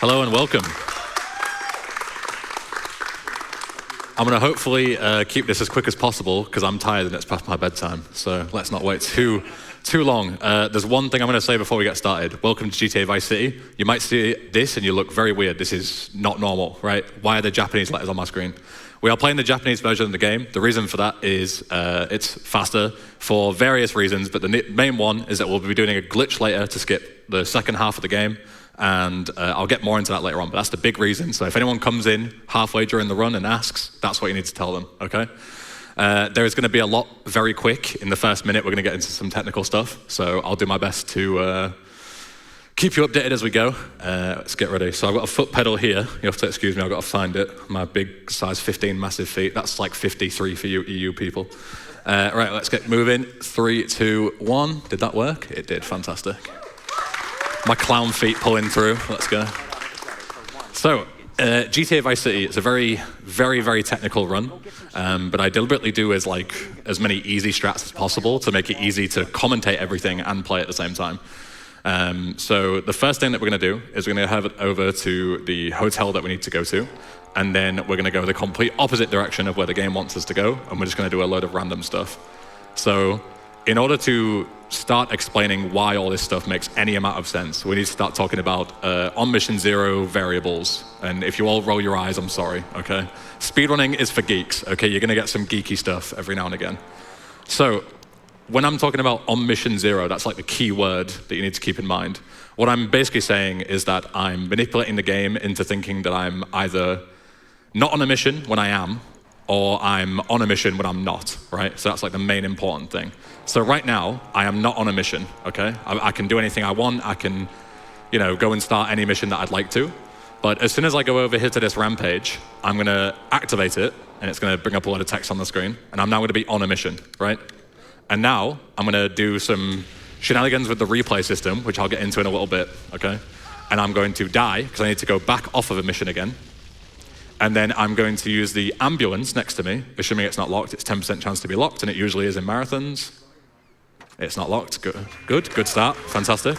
Hello and welcome. I'm going to hopefully keep this as quick as possible because I'm tired and it's past my bedtime. So let's not wait too long. There's one thing I'm going to say before we get started. Welcome to GTA Vice City. You might see this and you look very weird. This is not normal, right? Why are there Japanese letters on my screen? We are playing the Japanese version of the game. The reason for that is it's faster for various reasons, but the main one is that we'll be doing a glitch later to skip the second half of the game. And I'll get more into that later on, but that's the big reason. So if anyone comes in halfway during the run and asks, that's what you need to tell them, okay? There is going to be a lot very quick. In the first minute, we're going to get into some technical stuff. So I'll do my best to keep you updated as we go. Let's get ready. So I've got a foot pedal here. You have to excuse me, I've got to find it. My big size 15 massive feet. That's like 53 for you EU people. Right, let's get moving. 3, 2, 1. Did that work? It did, fantastic. My clown feet pulling through. Let's go. So, GTA Vice City, it's a very, very, very technical run, but I deliberately do as many easy strats as possible to make it easy to commentate everything and play at the same time. So the first thing that we're going to do is we're going to head over to the hotel that we need to go to, and then we're going to go the complete opposite direction of where the game wants us to go, and we're just going to do a load of random stuff. So in order to start explaining why all this stuff makes any amount of sense, we need to start talking about on mission 0 variables. And if you all roll your eyes, I'm sorry, okay? Speedrunning is for geeks, okay? You're gonna get some geeky stuff every now and again. So when I'm talking about on mission 0, that's like the key word that you need to keep in mind. What I'm basically saying is that I'm manipulating the game into thinking that I'm either not on a mission when I am, or I'm on a mission when I'm not, right? So that's like the main important thing. So right now, I am not on a mission, okay? I can do anything I want. I can, go and start any mission that I'd like to. But as soon as I go over here to this rampage, I'm gonna activate it, and it's gonna bring up a lot of text on the screen, and I'm now gonna be on a mission, right? And now, I'm gonna do some shenanigans with the replay system, which I'll get into in a little bit, okay? And I'm going to die, because I need to go back off of a mission again. And then I'm going to use the ambulance next to me, assuming it's not locked. It's 10% chance to be locked, and it usually is in marathons. It's not locked. Good start. Fantastic.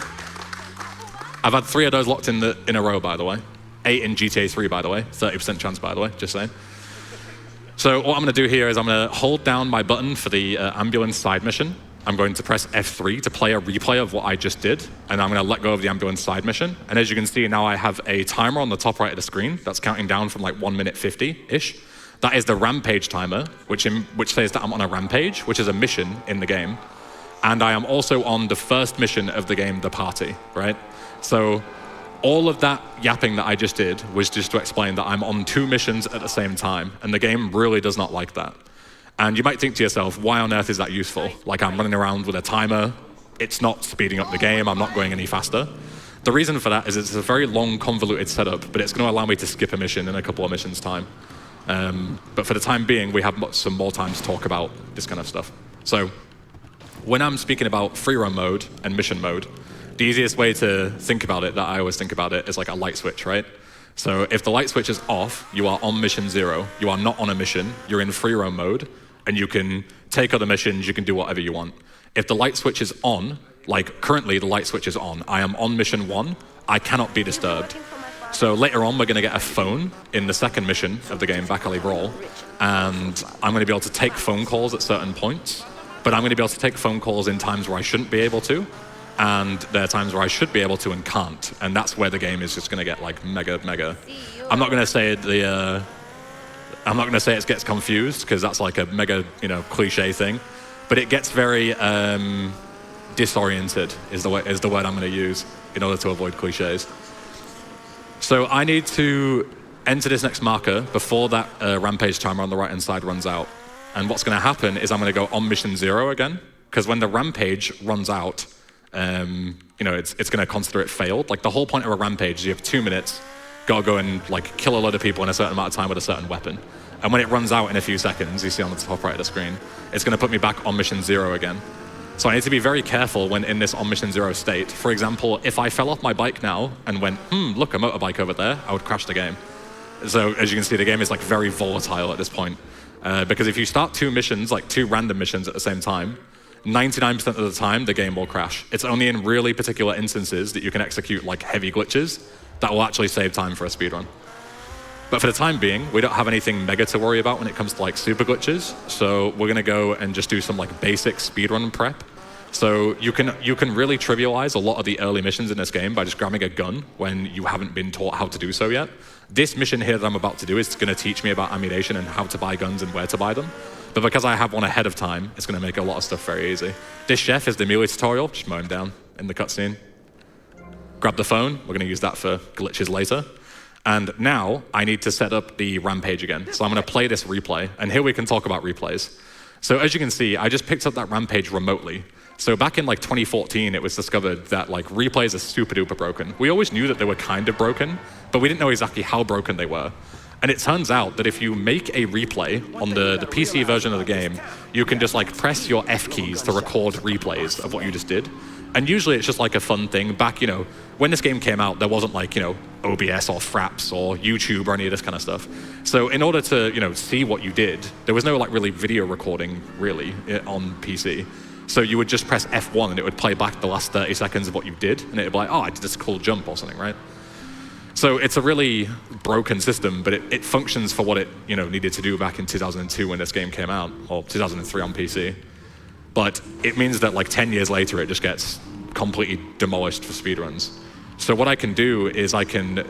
I've had 3 of those locked in a row, by the way. 8 in GTA 3, by the way. 30% chance, by the way, just saying. So what I'm going to do here is I'm going to hold down my button for the ambulance side mission. I'm going to press F3 to play a replay of what I just did, and I'm going to let go of the ambulance side mission. And as you can see, now I have a timer on the top right of the screen that's counting down from like 1 minute 50-ish. That is the rampage timer, which says that I'm on a rampage, which is a mission in the game. And I am also on the first mission of the game, the party, right? So all of that yapping that I just did was just to explain that I'm on 2 missions at the same time, and the game really does not like that. And you might think to yourself, why on earth is that useful? Like, I'm running around with a timer, it's not speeding up the game, I'm not going any faster. The reason for that is it's a very long, convoluted setup, but it's going to allow me to skip a mission in a couple of missions' time. But for the time being, we have some more time to talk about this kind of stuff. So when I'm speaking about free run mode and mission mode, the easiest way to think about it, that I always think about it, is like a light switch, right? So if the light switch is off, you are on mission 0. You are not on a mission. You're in free roam mode, and you can take other missions. You can do whatever you want. If the light switch is on, like currently the light switch is on, I am on mission 1. I cannot be disturbed. So later on, we're going to get a phone in the second mission of the game, Back Alley Brawl, and I'm going to be able to take phone calls at certain points, but I'm going to be able to take phone calls in times where I shouldn't be able to. And there are times where I should be able to and can't, and that's where the game is just going to get like mega. I'm not going to say it gets confused, because that's like a mega cliche thing, but it gets very disoriented is the word I'm going to use in order to avoid cliches. So I need to enter this next marker before that rampage timer on the right hand side runs out, and what's going to happen is I'm going to go on mission 0 again, because when the rampage runs out, it's going to consider it failed. Like, the whole point of a rampage is you have 2 minutes, gotta go and like kill a load of people in a certain amount of time with a certain weapon. And when it runs out in a few seconds, you see on the top right of the screen, it's going to put me back on mission 0 again. So I need to be very careful when in this on mission 0 state. For example, if I fell off my bike now and went, look, a motorbike over there, I would crash the game. So as you can see, the game is like very volatile at this point. Because if you start 2 missions, like 2 random missions at the same time, 99% of the time, the game will crash. It's only in really particular instances that you can execute like heavy glitches that will actually save time for a speedrun. But for the time being, we don't have anything mega to worry about when it comes to like super glitches. So we're gonna go and just do some like basic speedrun prep. So you can really trivialize a lot of the early missions in this game by just grabbing a gun when you haven't been taught how to do so yet. This mission here that I'm about to do is gonna teach me about ammunition and how to buy guns and where to buy them. But because I have one ahead of time, it's gonna make a lot of stuff very easy. This chef is the melee tutorial, just mow him down in the cutscene. Grab the phone, we're gonna use that for glitches later. And now I need to set up the rampage again. So I'm gonna play this replay, and here we can talk about replays. So as you can see, I just picked up that rampage remotely. So back in like 2014, it was discovered that like replays are super duper broken. We always knew that they were kind of broken, but we didn't know exactly how broken they were. And it turns out that if you make a replay on the PC version of the game, you can just like press your F keys to record replays of what you just did. And usually it's just like a fun thing. Back, when this game came out, there wasn't like, OBS or Fraps or YouTube or any of this kind of stuff. So in order to, see what you did, there was no like really video recording really on PC. So you would just press F1 and it would play back the last 30 seconds of what you did. And it would be like, oh, I did this cool jump or something, right? So it's a really broken system, but it functions for what it needed to do back in 2002 when this game came out, or 2003 on PC. But it means that like 10 years later, it just gets completely demolished for speedruns. So what I can do is I can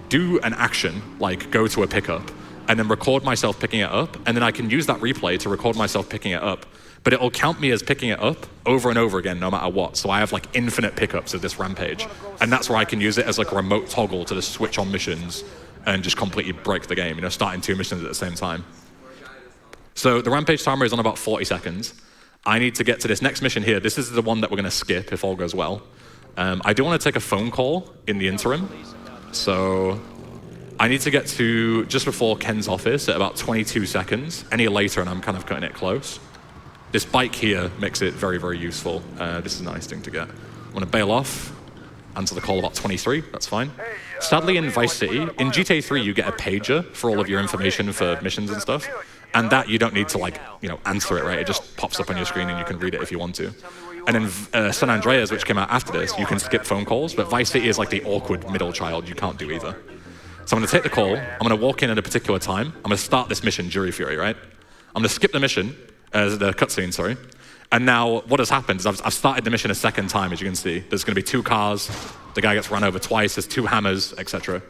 do an action, like go to a pickup, and then record myself picking it up, and then I can use that replay to record myself picking it up. But it'll count me as picking it up over and over again, no matter what. So I have like infinite pickups of this rampage. And that's where I can use it as like a remote toggle to just switch on missions and just completely break the game, starting 2 missions at the same time. So the rampage timer is on about 40 seconds. I need to get to this next mission here. This is the one that we're gonna skip if all goes well. I do wanna take a phone call in the interim. So I need to get to just before Ken's office at about 22 seconds. Any later and I'm kind of cutting it close. This bike here makes it very, very useful. This is a nice thing to get. I'm gonna bail off, answer the call about 23, that's fine. Sadly in Vice City, in GTA 3 you get a pager for all of your information for missions and stuff. And that you don't need to like, answer it, right? It just pops up on your screen and you can read it if you want to. And in San Andreas, which came out after this, you can skip phone calls, but Vice City is like the awkward middle child, you can't do either. So I'm gonna take the call, I'm gonna walk in at a particular time, I'm gonna start this mission, Jury Fury, right? I'm gonna skip the mission, the cutscene, sorry. And now what has happened is I've started the mission a second time, as you can see. There's gonna be 2 cars, the guy gets run over twice, there's 2 hammers, etc.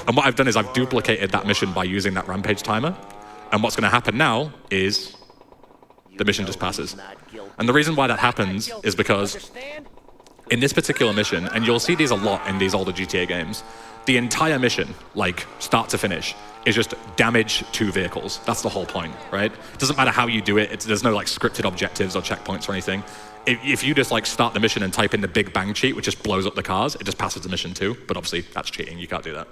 And what I've done is I've duplicated that mission by using that rampage timer. And what's gonna happen now is the mission just passes. And the reason why that happens is because in this particular mission, and you'll see these a lot in these older GTA games, the entire mission, like start to finish, is just damage to vehicles. That's the whole point, right? It doesn't matter how you do it. There's no like scripted objectives or checkpoints or anything. If you just like start the mission and type in the Big Bang cheat, which just blows up the cars, it just passes the mission too. But obviously that's cheating, you can't do that.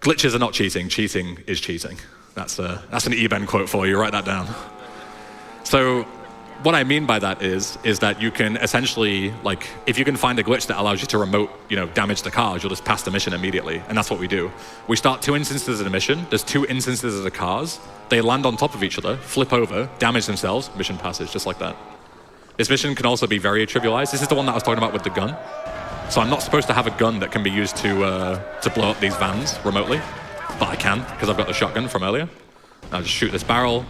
Glitches are not cheating, cheating is cheating. That's an eBen quote for you, write that down. So what I mean by that is that you can essentially, like, if you can find a glitch that allows you to remote, damage the cars, you'll just pass the mission immediately, and that's what we do. We start 2 instances of the mission, there's 2 instances of the cars, they land on top of each other, flip over, damage themselves, mission passes, just like that. This mission can also be very trivialized. This is the one that I was talking about with the gun. So I'm not supposed to have a gun that can be used to blow up these vans remotely, but I can, because I've got the shotgun from earlier. I'll just shoot this barrel.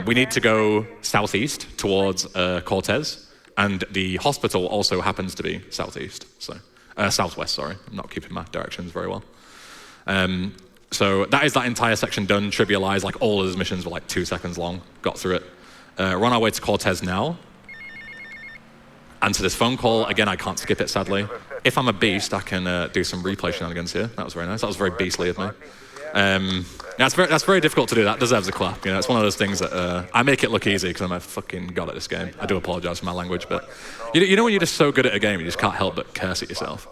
We need to go southeast towards Cortez, and the hospital also happens to be southeast, so southwest, sorry. I'm not keeping my directions very well. So that is that entire section done, trivialized, like all of those missions were like 2 seconds long, got through it. We're on our way to Cortez now. Answer this phone call. Again, I can't skip it, sadly. If I'm a beast, I can do some replay shenanigans here. That was very nice. That was very beastly of me. That's very difficult to do. That deserves a clap. It's one of those things that I make it look easy because I'm a fucking god at this game. I do apologize for my language, but you know when you're just so good at a game, you just can't help but curse at yourself.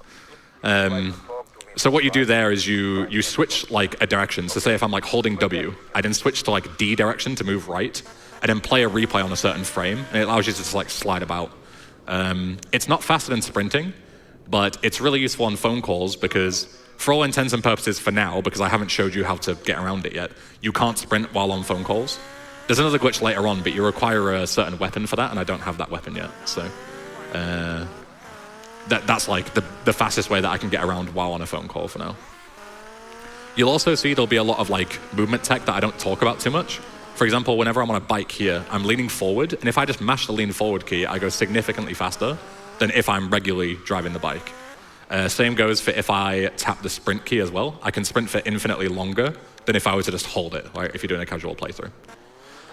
So what you do there is you switch like a direction. So say if I'm like holding W, I then switch to like D direction to move right, and then play a replay on a certain frame, and it allows you to just like slide about. It's not faster than sprinting, but it's really useful on phone calls because for all intents and purposes for now, because I haven't showed you how to get around it yet, you can't sprint while on phone calls. There's another glitch later on, but you require a certain weapon for that, and I don't have that weapon yet. So that's like the fastest way that I can get around while on a phone call for now. You'll also see there'll be a lot of like movement tech that I don't talk about too much. For example, whenever I'm on a bike here, I'm leaning forward, and if I just mash the lean forward key, I go significantly faster than if I'm regularly driving the bike. Same goes for if I tap the sprint key as well. I can sprint for infinitely longer than if I were to just hold it, right, if you're doing a casual playthrough.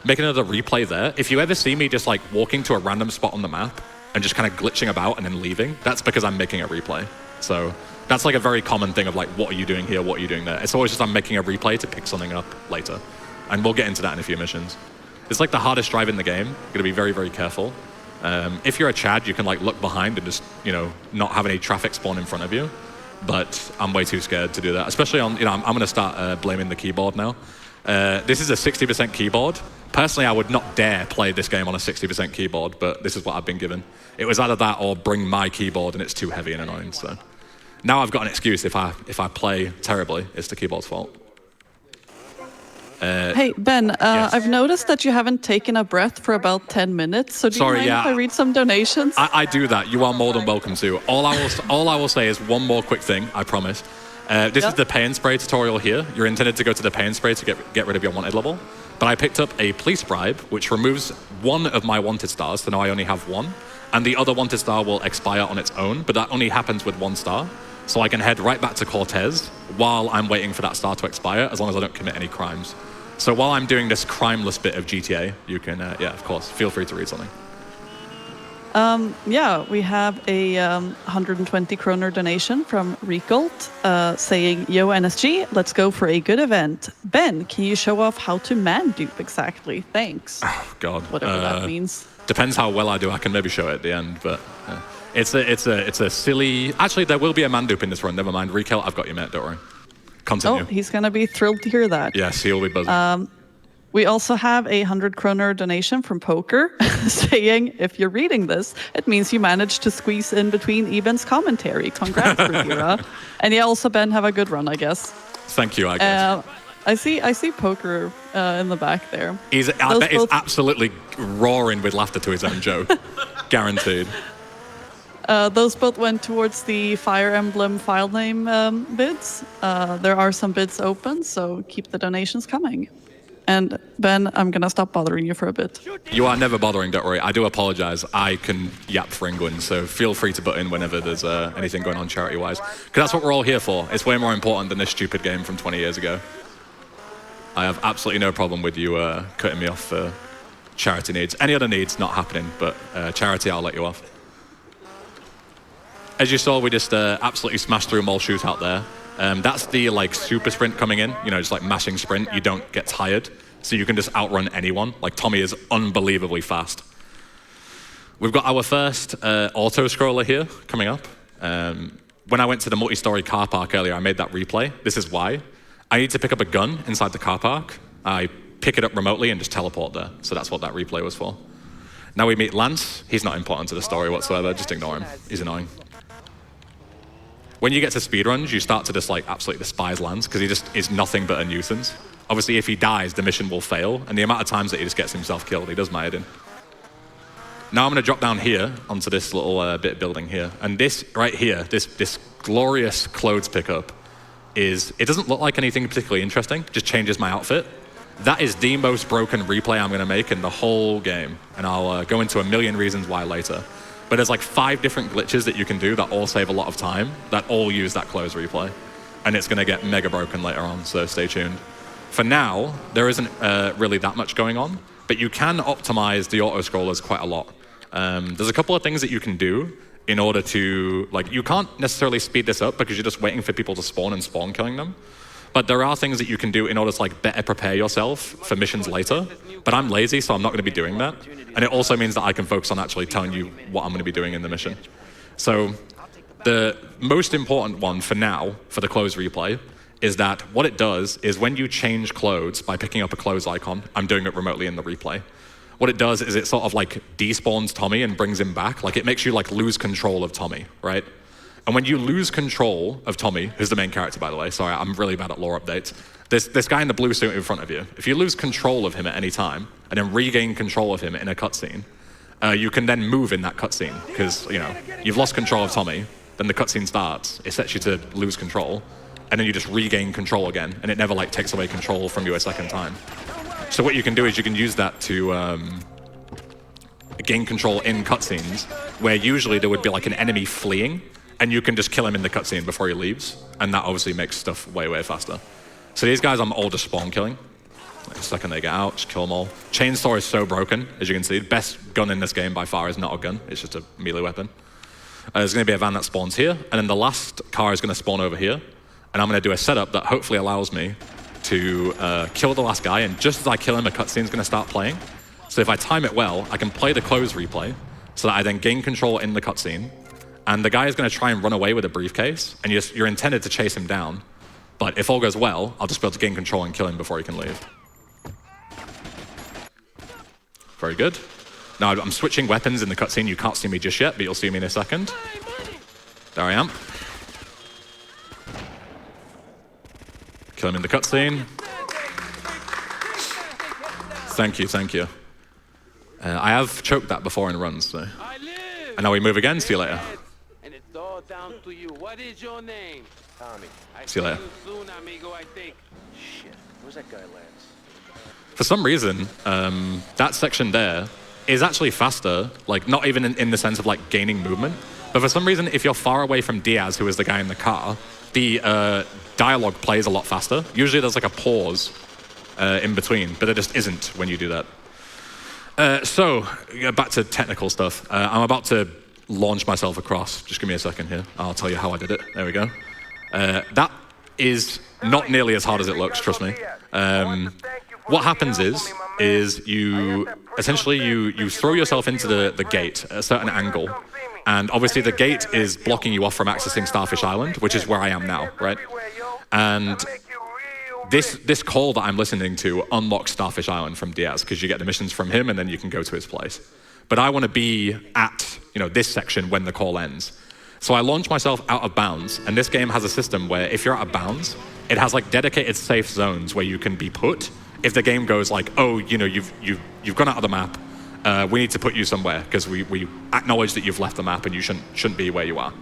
Making another replay there. If you ever see me just like walking to a random spot on the map and just kind of glitching about and then leaving, that's because I'm making a replay. So that's like a very common thing of like, what are you doing here? What are you doing there? It's always just I'm making a replay to pick something up later. And we'll get into that in a few missions. It's like the hardest drive in the game. You're gonna be very, very careful. If you're a Chad, you can like look behind and just, not have any traffic spawn in front of you. But I'm way too scared to do that, especially on, I'm gonna start blaming the keyboard now. This is a 60% keyboard. Personally, I would not dare play this game on a 60% keyboard, but this is what I've been given. It was either that or bring my keyboard, and it's too heavy and annoying. So now I've got an excuse. If I play terribly, it's the keyboard's fault. Hey, Ben, yes. I've noticed that you haven't taken a breath for about 10 minutes, so do you mind if I read some donations? I do that. You are more than welcome to. All I will say is one more quick thing, I promise. This is the pay and spray tutorial here. You're intended to go to the pay and spray to get rid of your wanted level. But I picked up a police bribe, which removes one of my wanted stars, so now I only have one. And the other wanted star will expire on its own, but that only happens with one star. So I can head right back to Cortez while I'm waiting for that star to expire, as long as I don't commit any crimes. So while I'm doing this crimeless bit of GTA, you can, of course, feel free to read something. We have a 120 kroner donation from Recolt saying, "Yo NSG, let's go for a good event. Ben, can you show off how to man dupe exactly? Thanks." Oh God, whatever that means. Depends how well I do. I can maybe show it at the end, but it's a silly. Actually, there will be a man dupe in this run. Never mind, Recolt, I've got you, mate. Don't worry. Continue. Oh, he's gonna be thrilled to hear that. Yes, he'll be buzzing. We also have a 100 kroner donation from Poker saying, "If you're reading this, it means you managed to squeeze in between Eben's commentary. Congrats, Rivera." And yeah, also Ben, have a good run, I guess. Thank you, I guess. I see Poker in the back there. I bet he's absolutely roaring with laughter to his own joke. Guaranteed. Those both went towards the Fire Emblem file name bids. There are some bids open, so keep the donations coming. And Ben, I'm gonna stop bothering you for a bit. You are never bothering, don't worry. I do apologize. I can yap for England, so feel free to butt in whenever there's anything going on charity-wise. Because that's what we're all here for. It's way more important than this stupid game from 20 years ago. I have absolutely no problem with you cutting me off for charity needs. Any other needs, not happening, but charity, I'll let you off. As you saw, we just absolutely smashed through mall shootout there. That's the like super sprint coming in, just like mashing sprint. You don't get tired, so you can just outrun anyone. Like Tommy is unbelievably fast. We've got our first auto scroller here coming up. When I went to the multi-story car park earlier, I made that replay. This is why. I need to pick up a gun inside the car park. I pick it up remotely and just teleport there. So that's what that replay was for. Now we meet Lance. He's not important to the story whatsoever. Just ignore him. He's annoying. When you get to speedruns, you start to just like absolutely despise Lance because he just is nothing but a nuisance. Obviously, if he dies, the mission will fail, and the amount of times that he just gets himself killed, he does my head in. Now I'm going to drop down here onto this little bit of building here, and this right here, this glorious clothes pickup, it doesn't look like anything particularly interesting. Just changes my outfit. That is the most broken replay I'm going to make in the whole game, and I'll go into a million reasons why later. But there's like 5 different glitches that you can do that all save a lot of time, that all use that close replay. And it's gonna get mega broken later on, so stay tuned. For now, there isn't really that much going on, but you can optimize the auto-scrollers quite a lot. There's a couple of things that you can do in order to, you can't necessarily speed this up because you're just waiting for people to spawn and spawn killing them. But there are things that you can do in order to better prepare yourself for missions later. But I'm lazy, so I'm not going to be doing that. And it also means that I can focus on actually telling you what I'm going to be doing in the mission. So the most important one for now, for the clothes replay, is that what it does is when you change clothes by picking up a clothes icon, I'm doing it remotely in the replay. What it does is it sort of despawns Tommy and brings him back. It makes you lose control of Tommy, right? And when you lose control of Tommy, who's the main character, by the way, sorry, I'm really bad at lore updates. This guy in the blue suit in front of you, if you lose control of him at any time and then regain control of him in a cutscene, you can then move in that cutscene because you've lost control of Tommy. Then the cutscene starts. It sets you to lose control, and then you just regain control again, and it never like takes away control from you a second time. So what you can do is you can use that to gain control in cutscenes, where usually there would be like an enemy fleeing, and you can just kill him in the cutscene before he leaves, and that obviously makes stuff way, way faster. So these guys I'm all just spawn killing. Like the second they get out, just kill them all. Chainsaw is so broken, as you can see. Best gun in this game by far is not a gun, it's just a melee weapon. There's going to be a van that spawns here, and then the last car is going to spawn over here, and I'm going to do a setup that hopefully allows me to kill the last guy, and just as I kill him, a cutscene is going to start playing. So if I time it well, I can play the close replay, so that I then gain control in the cutscene, and the guy is going to try and run away with a briefcase, and you're intended to chase him down, but if all goes well, I'll just be able to gain control and kill him before he can leave. Very good. Now I'm switching weapons in the cutscene. You can't see me just yet, but you'll see me in a second. There I am. Kill him in the cutscene. Thank you, thank you. I have choked that before in runs, so. And now we move again. See you later. And it's all down to you. What is your name? Tommy. See you later. Soon, amigo, I think. Shit. Where's that guy, Lance? For some reason, that section there is actually faster, like not even in the sense of like gaining movement, but for some reason, if you're far away from Diaz, who is the guy in the car, the dialogue plays a lot faster. Usually there's like a pause in between, but there just isn't when you do that. So, back to technical stuff. I'm about to launch myself across. Just give me a second here. I'll tell you how I did it. There we go. That is not nearly as hard as it looks, trust me. What happens is you essentially you throw yourself into the gate at a certain angle, and obviously the gate is blocking you off from accessing Starfish Island, which is where I am now, right? And this call that I'm listening to unlocks Starfish Island from Diaz, because you get the missions from him and then you can go to his place. But I want to be at this section when the call ends. So I launch myself out of bounds, and this game has a system where if you're out of bounds, it has like dedicated safe zones where you can be put. If the game goes like, oh, you've gone out of the map, we need to put you somewhere because we acknowledge that you've left the map and you shouldn't be where you are.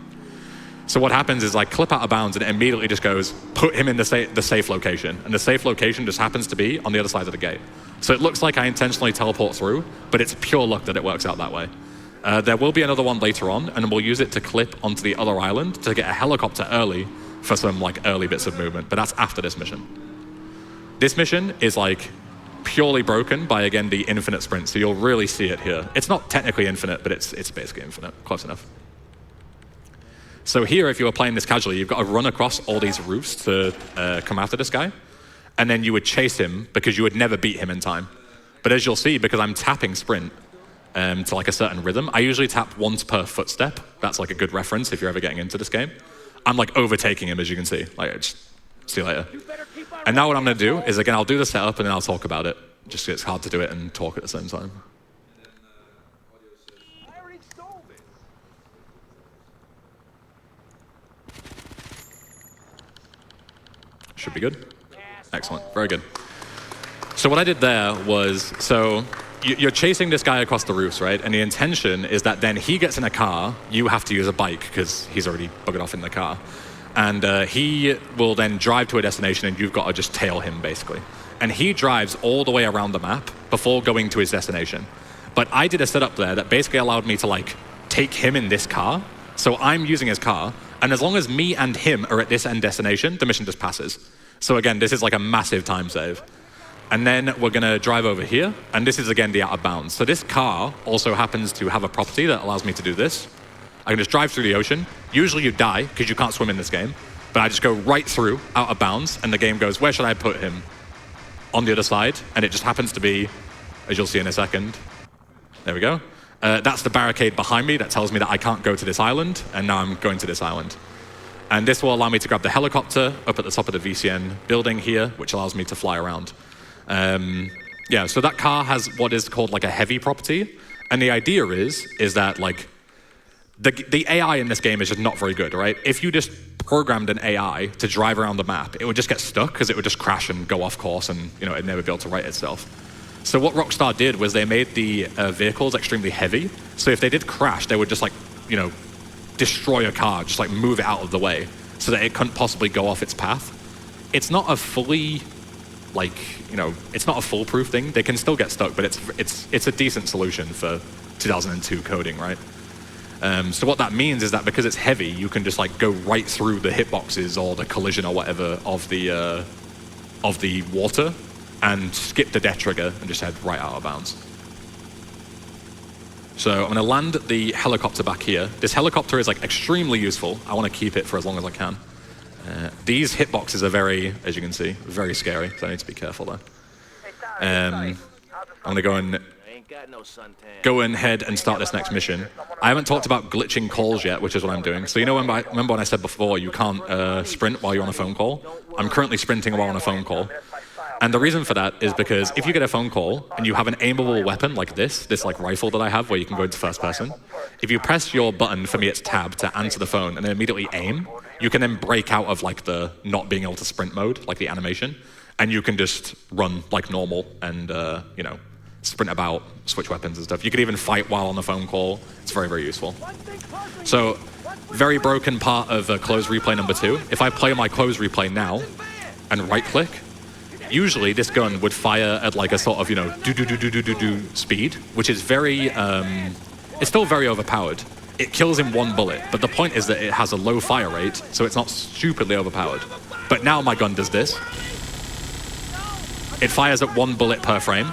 So what happens is I clip out of bounds and it immediately just goes, put him in the safe location. And the safe location just happens to be on the other side of the gate. So it looks like I intentionally teleport through, but it's pure luck that it works out that way. There will be another one later on, and we'll use it to clip onto the other island to get a helicopter early for some like early bits of movement, but that's after this mission. This mission is like purely broken by, again, the infinite sprint, so you'll really see it here. It's not technically infinite, but it's basically infinite, close enough. So here, if you were playing this casually, you've got to run across all these roofs to come after this guy, and then you would chase him because you would never beat him in time. But as you'll see, because I'm tapping sprint to like a certain rhythm, I usually tap once per footstep. That's like a good reference if you're ever getting into this game. I'm like overtaking him, as you can see. Like, just see you later. And now what I'm going to do is, again, I'll do the setup and then I'll talk about it. Just 'cause it's hard to do it and talk at the same time. Should be good. Excellent, very good. So what I did there was, so you're chasing this guy across the roofs, right? And the intention is that then he gets in a car, you have to use a bike because he's already buggered off in the car. And he will then drive to a destination and you've got to just tail him, basically. And he drives all the way around the map before going to his destination. But I did a setup there that basically allowed me to like take him in this car. So I'm using his car, and as long as me and him are at this end destination, the mission just passes. So again, this is like a massive time save. And then we're gonna drive over here, and this is again the out of bounds. So this car also happens to have a property that allows me to do this. I can just drive through the ocean. Usually you die, because you can't swim in this game. But I just go right through, out of bounds, and the game goes, where should I put him? On the other side, and it just happens to be, as you'll see in a second, there we go. That's the barricade behind me that tells me that I can't go to this island, and now I'm going to this island. And this will allow me to grab the helicopter up at the top of the VCN building here, which allows me to fly around. Yeah, so that car has what is called like a heavy property, and the idea is that like the AI in this game is just not very good, right? If you just programmed an AI to drive around the map, it would just get stuck because it would just crash and go off course, and it'd never be able to right itself. So what Rockstar did was they made the vehicles extremely heavy. So if they did crash, they would just like, destroy a car, just like move it out of the way so that it couldn't possibly go off its path. It's not a fully, it's not a foolproof thing. They can still get stuck, but it's a decent solution for 2002 coding, right? So what that means is that because it's heavy, you can just like go right through the hitboxes or the collision or whatever of the water and skip the death trigger and just head right out of bounds. So I'm going to land the helicopter back here. This helicopter is like extremely useful. I want to keep it for as long as I can. These hitboxes are very, as you can see, very scary, so I need to be careful there. I'm going to go ahead and start this next mission. I haven't talked about glitching calls yet, which is what I'm doing. So remember when I said before you can't sprint while you're on a phone call? I'm currently sprinting while on a phone call. And the reason for that is because if you get a phone call and you have an aimable weapon like this like rifle that I have where you can go into first person, if you press your button, for me it's tab, to answer the phone and then immediately aim, you can then break out of like the not being able to sprint mode, like the animation, and you can just run like normal and, sprint about, switch weapons and stuff. You could even fight while on the phone call. It's very, very useful. So, very broken part of close replay number 2. If I play my close replay now and right click, usually this gun would fire at like a sort of, do speed, which is very, it's still very overpowered. It kills in one bullet, but the point is that it has a low fire rate, so it's not stupidly overpowered. But now my gun does this. It fires at 1 bullet per frame.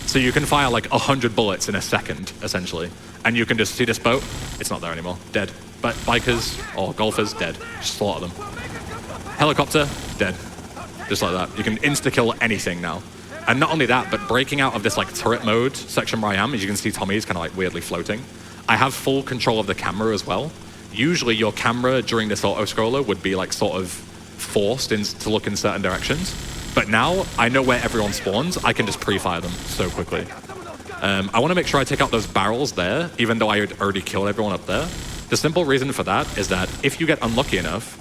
So you can fire like 100 bullets in a second, essentially. And you can just see this boat, it's not there anymore, dead. But bikers or golfers, dead. Just slaughter them. Helicopter, dead. Just like that. You can insta-kill anything now. And not only that, but breaking out of this like turret mode section where I am, as you can see Tommy is kind of like weirdly floating. I have full control of the camera as well. Usually your camera during this auto-scroller would be like sort of forced to look in certain directions. But now I know where everyone spawns. I can just pre-fire them so quickly. I want to make sure I take out those barrels there, even though I had already killed everyone up there. The simple reason for that is that if you get unlucky enough,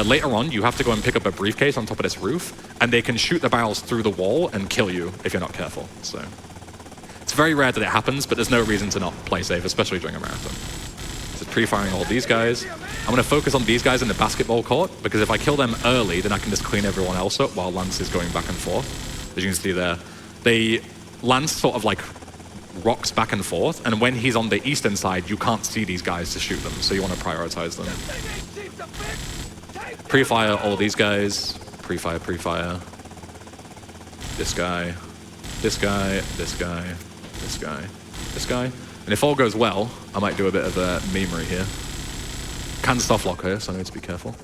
later on you have to go and pick up a briefcase on top of this roof, and they can shoot the barrels through the wall and kill you if you're not careful. So it's very rare that it happens, but there's no reason to not play safe, especially during a marathon. So pre-firing all these guys. I'm going to focus on these guys in the basketball court, because if I kill them early, then I can just clean everyone else up while Lance is going back and forth. As you can see there, Lance sort of like rocks back and forth, and when he's on the eastern side, you can't see these guys to shoot them, so you want to prioritize them. Pre-fire all these guys. Pre-fire. This guy, this guy, this guy, this guy, this guy. And if all goes well, I might do a bit of a memery here. Can soft lock here, so I need to be careful.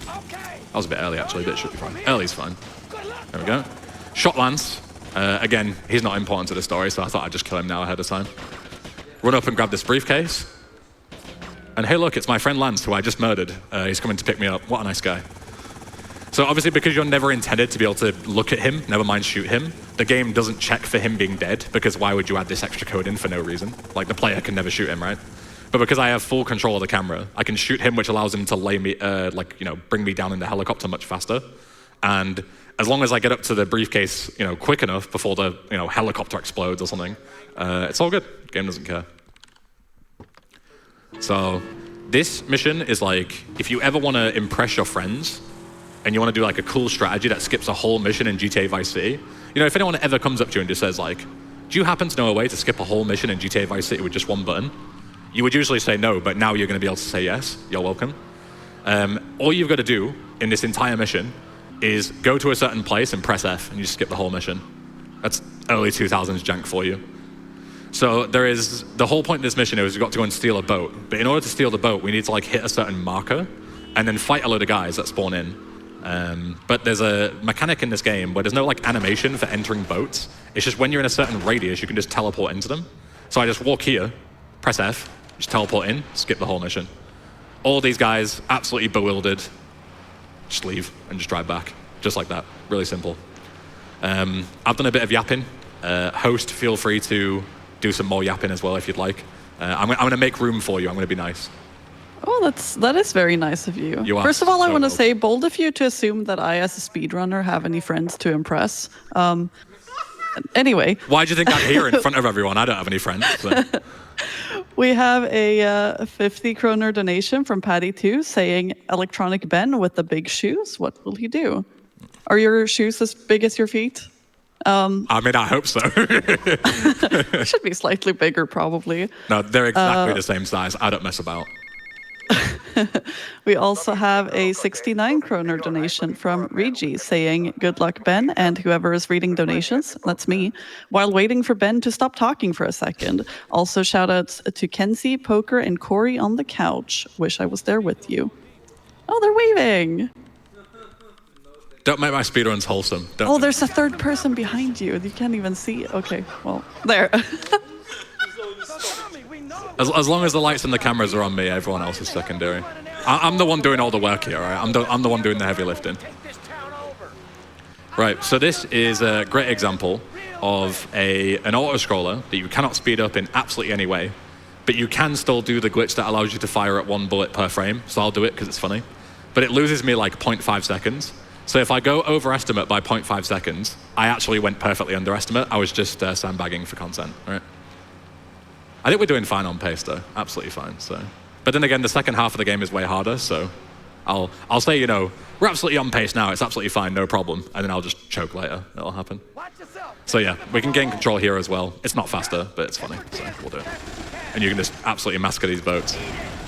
That was a bit early actually, but it should be fine. Early's fine. There we go. Shot Lance. Again, he's not important to the story, so I thought I'd just kill him now ahead of time. Run up and grab this briefcase. And hey look, it's my friend Lance, who I just murdered. He's coming to pick me up. What a nice guy. So obviously because you're never intended to be able to look at him, never mind shoot him, the game doesn't check for him being dead, because why would you add this extra code in for no reason? Like the player can never shoot him, right? But because I have full control of the camera, I can shoot him, which allows him to lay me, bring me down in the helicopter much faster. And as long as I get up to the briefcase, quick enough before the, helicopter explodes or something, it's all good. Game doesn't care. So this mission is like, if you ever want to impress your friends and you want to do like a cool strategy that skips a whole mission in GTA Vice City, if anyone ever comes up to you and just says like, do you happen to know a way to skip a whole mission in GTA Vice City with just one button? You would usually say no, but now you're going to be able to say yes. You're welcome. All you've got to do in this entire mission is go to a certain place and press F and you skip the whole mission. That's early 2000s jank for you. So the whole point of this mission is we've got to go and steal a boat. But in order to steal the boat, we need to like hit a certain marker and then fight a load of guys that spawn in. But there's a mechanic in this game where there's no like animation for entering boats. It's just when you're in a certain radius, you can just teleport into them. So I just walk here, press F, just teleport in, skip the whole mission. All these guys, absolutely bewildered, just leave and just drive back. Just like that, really simple. I've done a bit of yapping. Host, feel free to do some more yapping as well if you'd like. I'm going to make room for you. I'm going to be nice. Oh, that is very nice of you. You are First of all, I so want to bold. say, bold of you to assume that I, as a speedrunner, have any friends to impress. Anyway, Why do you think I'm here in front of everyone? I don't have any friends. So. we have a 50 kroner donation from Patty2 saying, Electronic Ben with the big shoes, what will he do? Are your shoes as big as your feet? I mean, I hope so. They should be slightly bigger, probably. No, they're exactly the same size. I don't mess about. We also have a 69 kroner donation from Regi saying, good luck, Ben, and whoever is reading donations, that's me, while waiting for Ben to stop talking for a second. Also, shout outs to Kenzie, Poker, and Corey on the couch. Wish I was there with you. Oh, they're waving. Don't make my speedruns wholesome. Don't. Oh, there's a third person behind you. You can't even see. Okay, well, there. As long as the lights and the cameras are on me, everyone else is secondary. I'm the one doing all the work here, right? I'm the one doing the heavy lifting. Right, so this is a great example of an auto-scroller that you cannot speed up in absolutely any way, but you can still do the glitch that allows you to fire at 1 bullet per frame, so I'll do it because it's funny. But it loses me like 0.5 seconds. So if I go overestimate by 0.5 seconds, I actually went perfectly underestimate. I was just sandbagging for content, right? I think we're doing fine on pace though, absolutely fine. So, but then again, the second half of the game is way harder. So, I'll say, you know, we're absolutely on pace now. It's absolutely fine, no problem. And then I'll just choke later. That'll happen. So yeah, we can gain control here as well. It's not faster, but it's funny. So we'll do it. And you can just absolutely massacre these boats.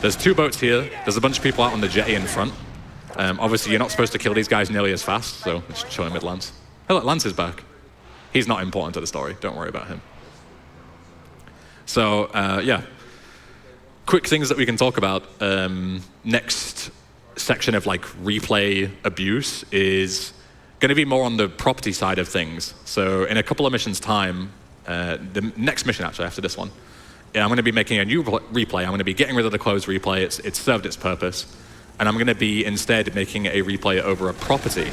There's 2 boats here. There's a bunch of people out on the jetty in front. Obviously, you're not supposed to kill these guys nearly as fast. So let's show him with Lance. Oh, look, Lance is back. He's not important to the story. Don't worry about him. So, yeah, quick things that we can talk about. Next section of like replay abuse is going to be more on the property side of things. So in a couple of missions time, the next mission actually after this one, I'm going to be making a new replay. I'm going to be getting rid of the closed replay. It's served its purpose. And I'm going to be instead making a replay over a property.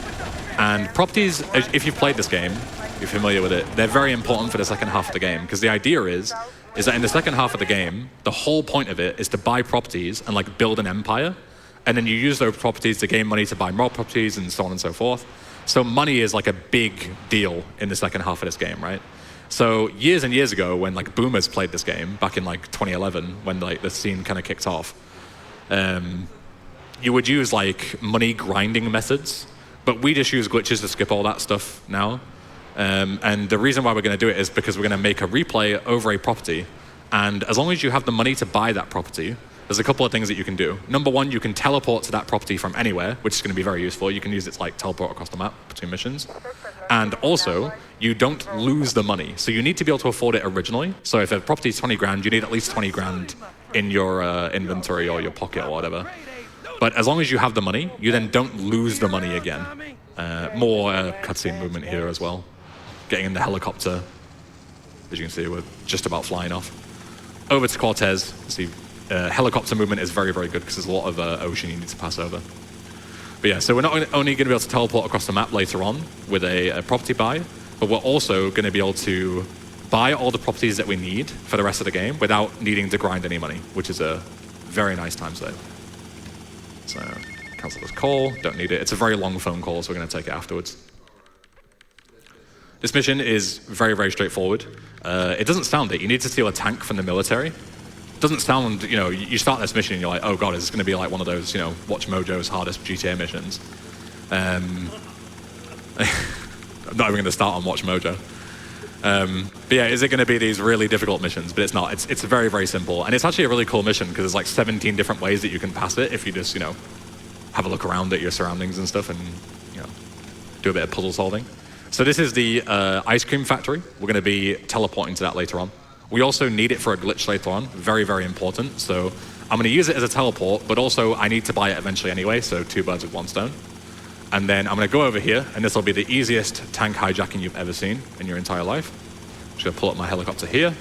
And properties, if you've played this game, you're familiar with it, they're very important for the second half of the game. Because the idea is that in the second half of the game, the whole point of it is to buy properties and like build an empire. And then you use those properties to gain money to buy more properties and so on and so forth. So money is like a big deal in the second half of this game, right? So years and years ago, when like boomers played this game, back in like 2011, when like the scene kind of kicked off, you would use like money grinding methods, but we just use glitches to skip all that stuff now. And the reason why we're going to do it is because we're going to make a replay over a property. And as long as you have the money to buy that property, there's a couple of things that you can do. Number one, you can teleport to that property from anywhere, which is going to be very useful. You can use it to like teleport across the map between missions. And also, you don't lose the money. So you need to be able to afford it originally. So if a property is 20 grand, you need at least 20 grand in your inventory or your pocket or whatever. But as long as you have the money, you then don't lose the money again. More cutscene movement here as well. Getting in the helicopter. As you can see, we're just about flying off. Over to Cortez. See, helicopter movement is very, very good because there's a lot of ocean you need to pass over. But yeah, so we're not only going to be able to teleport across the map later on with a property buy, but we're also going to be able to buy all the properties that we need for the rest of the game without needing to grind any money, which is a very nice time save. So, cancel this call, don't need it. It's a very long phone call, so we're going to take it afterwards. This mission is very, very straightforward. It doesn't sound it. You need to steal a tank from the military. It doesn't sound, you know, you start this mission and you're like, oh god, is this going to be like one of those, you know, Watch Mojo's hardest GTA missions? I'm not even going to start on Watch Mojo. But yeah, is it going to be these really difficult missions? But it's not. It's very, very simple. And it's actually a really cool mission because there's like 17 different ways that you can pass it if you just, you know, have a look around at your surroundings and stuff and, you know, do a bit of puzzle solving. So this is the ice cream factory. We're going to be teleporting to that later on. We also need it for a glitch later on. Very, very important. So I'm going to use it as a teleport, but also I need to buy it eventually anyway, so 2 birds with 1 stone. And then I'm going to go over here, and this will be the easiest tank hijacking you've ever seen in your entire life. I'm just going to pull up my helicopter here.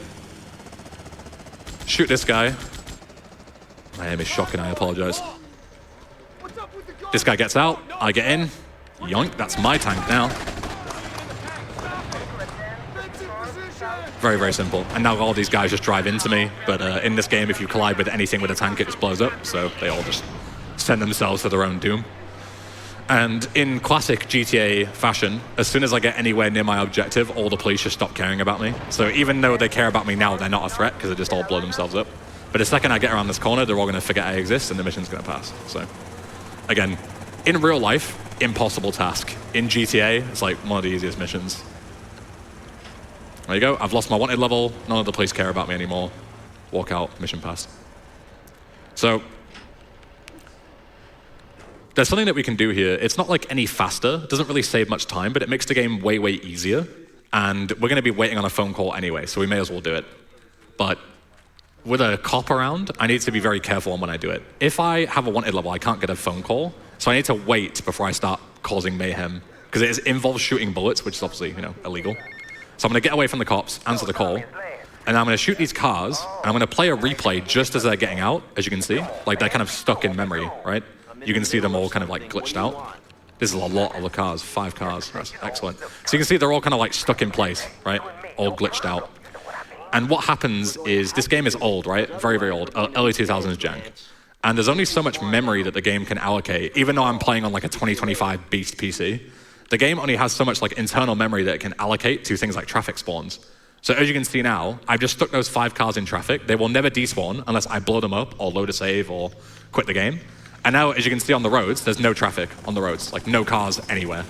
Shoot this guy. My aim is shocking, I apologize. This guy gets out, I get in. Yoink, that's my tank now. Very, very simple. And now all these guys just drive into me, but in this game, if you collide with anything with a tank, it just blows up, so they all just send themselves to their own doom. And in classic GTA fashion, as soon as I get anywhere near my objective, all the police just stop caring about me. So even though they care about me now, they're not a threat, because they just all blow themselves up. But the second I get around this corner, they're all going to forget I exist, and the mission's going to pass. So, again, in real life, impossible task. In GTA, it's like one of the easiest missions. There you go. I've lost my wanted level. None of the police care about me anymore. Walk out. Mission passed. So there's something that we can do here. It's not like any faster. It doesn't really save much time, but it makes the game way, way easier. And we're going to be waiting on a phone call anyway, so we may as well do it. But with a cop around, I need to be very careful on when I do it. If I have a wanted level, I can't get a phone call. So I need to wait before I start causing mayhem. Because it involves shooting bullets, which is obviously, illegal. So I'm going to get away from the cops, answer the call, and I'm going to shoot these cars, and I'm going to play a replay just as they're getting out, as you can see. Like, they're kind of stuck in memory, right? You can see them all kind of, like, glitched out. This is a lot of the cars, 5 cars. That's excellent. So you can see they're all kind of, like, stuck in place, right? All glitched out. And what happens is, this game is old, right? Very, very old. Early 2000s jank. And there's only so much memory that the game can allocate, even though I'm playing on, like, a 2025 beast PC. The game only has so much like internal memory that it can allocate to things like traffic spawns. So as you can see now, I've just stuck those 5 cars in traffic. They will never despawn unless I blow them up or load a save or quit the game. And now, as you can see on the roads, there's no traffic on the roads, like no cars anywhere.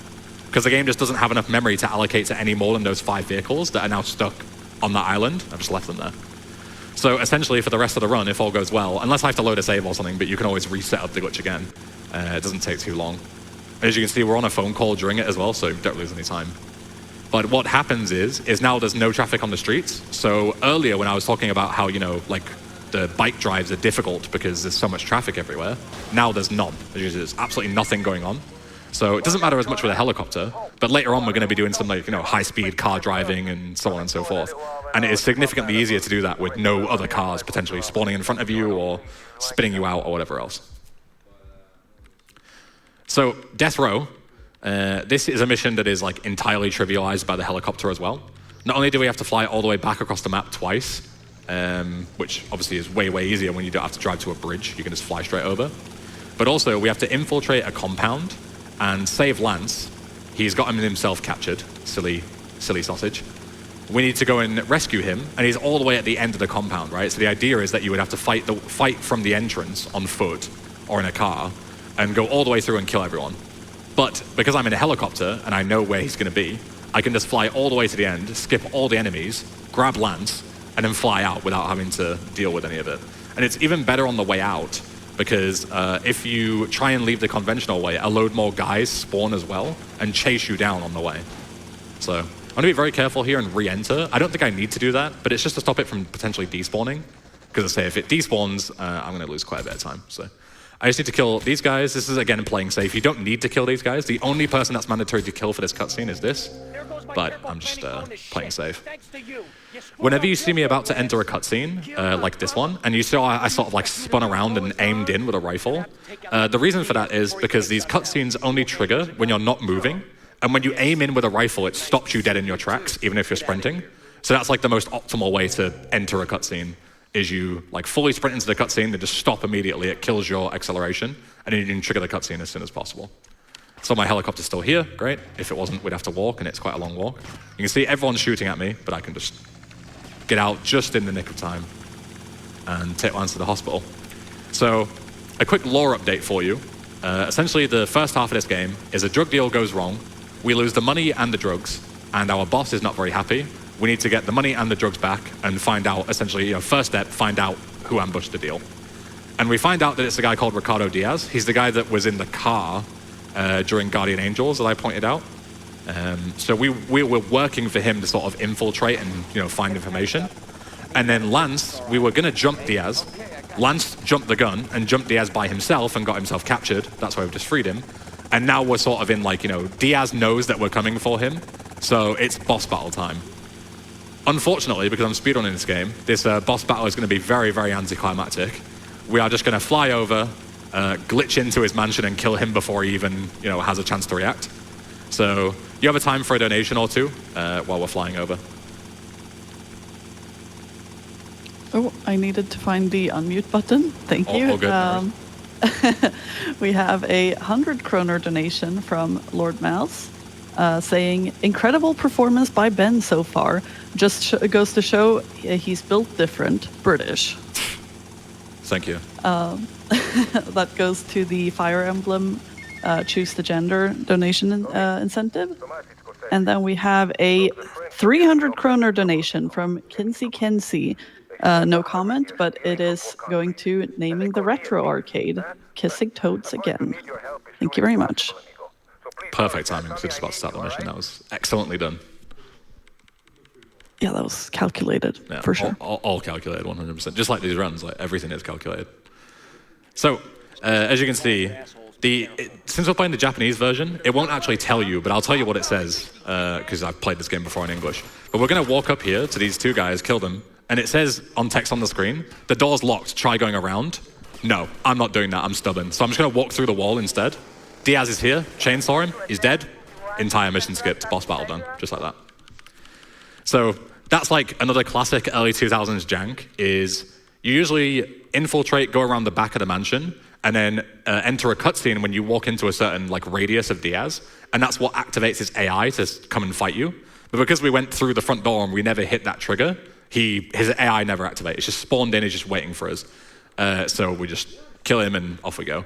Because the game just doesn't have enough memory to allocate to any more than those 5 vehicles that are now stuck on that island. I've just left them there. So essentially for the rest of the run, if all goes well, unless I have to load a save or something, but you can always reset up the glitch again. It doesn't take too long. As you can see, we're on a phone call during it as well, so don't lose any time. But what happens is now there's no traffic on the streets. So earlier when I was talking about how, like the bike drives are difficult because there's so much traffic everywhere, now there's none. There's absolutely nothing going on. So it doesn't matter as much with a helicopter, but later on we're going to be doing some like, high-speed car driving and so on and so forth. And it is significantly easier to do that with no other cars potentially spawning in front of you or spinning you out or whatever else. So Death Row, this is a mission that is like entirely trivialized by the helicopter as well. Not only do we have to fly all the way back across the map twice, which obviously is way, way easier when you don't have to drive to a bridge. You can just fly straight over. But also we have to infiltrate a compound and save Lance. He's got himself captured, silly sausage. We need to go and rescue him, and he's all the way at the end of the compound, right? So the idea is that you would have to fight from the entrance on foot or in a car, and go all the way through and kill everyone. But because I'm in a helicopter and I know where he's going to be, I can just fly all the way to the end, skip all the enemies, grab Lance, and then fly out without having to deal with any of it. And it's even better on the way out, because if you try and leave the conventional way, a load more guys spawn as well and chase you down on the way. So I'm going to be very careful here and re-enter. I don't think I need to do that, but it's just to stop it from potentially despawning. Because I say if it despawns, I'm going to lose quite a bit of time. So I just need to kill these guys. This is, again, playing safe. You don't need to kill these guys. The only person that's mandatory to kill for this cutscene is this. But I'm just playing safe. Whenever you see me about to enter a cutscene, like this one, and you saw I sort of like spun around and aimed in with a rifle, the reason for that is because these cutscenes only trigger when you're not moving. And when you aim in with a rifle, it stops you dead in your tracks, even if you're sprinting. So that's like the most optimal way to enter a cutscene. Is you like fully sprint into the cutscene, then just stop immediately. It kills your acceleration, and then you can trigger the cutscene as soon as possible. So my helicopter's still here, great. If it wasn't, we'd have to walk, and it's quite a long walk. You can see everyone's shooting at me, but I can just get out just in the nick of time and take Lance to the hospital. So a quick lore update for you. Essentially, the first half of this game is a drug deal goes wrong. We lose the money and the drugs, and our boss is not very happy. We need to get the money and the drugs back and find out, essentially, first step, find out who ambushed the deal. And we find out that it's a guy called Ricardo Diaz. He's the guy that was in the car during Guardian Angels that I pointed out. So we were working for him to sort of infiltrate and find information. And then Lance, we were going to jump Diaz. Lance jumped the gun and jumped Diaz by himself and got himself captured. That's why we've just freed him. And now we're sort of in like, Diaz knows that we're coming for him. So it's boss battle time. Unfortunately, because I'm speedrunning this game, this boss battle is going to be very, very anticlimactic. We are just going to fly over, glitch into his mansion and kill him before he even, has a chance to react. So you have a time for a donation or two while we're flying over. Oh, I needed to find the unmute button. Thank you. All good. No worries. We have a 100 kroner donation from Lord Mouse saying, incredible performance by Ben so far. Just goes to show he's built different, British. Thank you. That goes to the Fire Emblem Choose the Gender donation incentive. And then we have a 300 kroner donation from Kinsey. No comment, but it is going to naming the retro arcade, Kissing Toads Again. Thank you very much. Perfect timing. So just about to start the mission. That was excellently done. Yeah, that was calculated, for sure. All calculated, 100%. Just like these runs, like everything is calculated. So, as you can see, since we're playing the Japanese version, it won't actually tell you, but I'll tell you what it says, because I've played this game before in English. But we're going to walk up here to these two guys, kill them, and it says on text on the screen, the door's locked, try going around. No, I'm not doing that, I'm stubborn. So I'm just going to walk through the wall instead. Diaz is here, chainsaw him, he's dead. Entire mission skipped, boss battle done, just like that. So that's like another classic early 2000s jank, is you usually infiltrate, go around the back of the mansion, and then enter a cutscene when you walk into a certain like radius of Diaz, and that's what activates his AI to come and fight you. But because we went through the front door and we never hit that trigger, his AI never activated. It's just spawned in, he's just waiting for us. So we just kill him and off we go.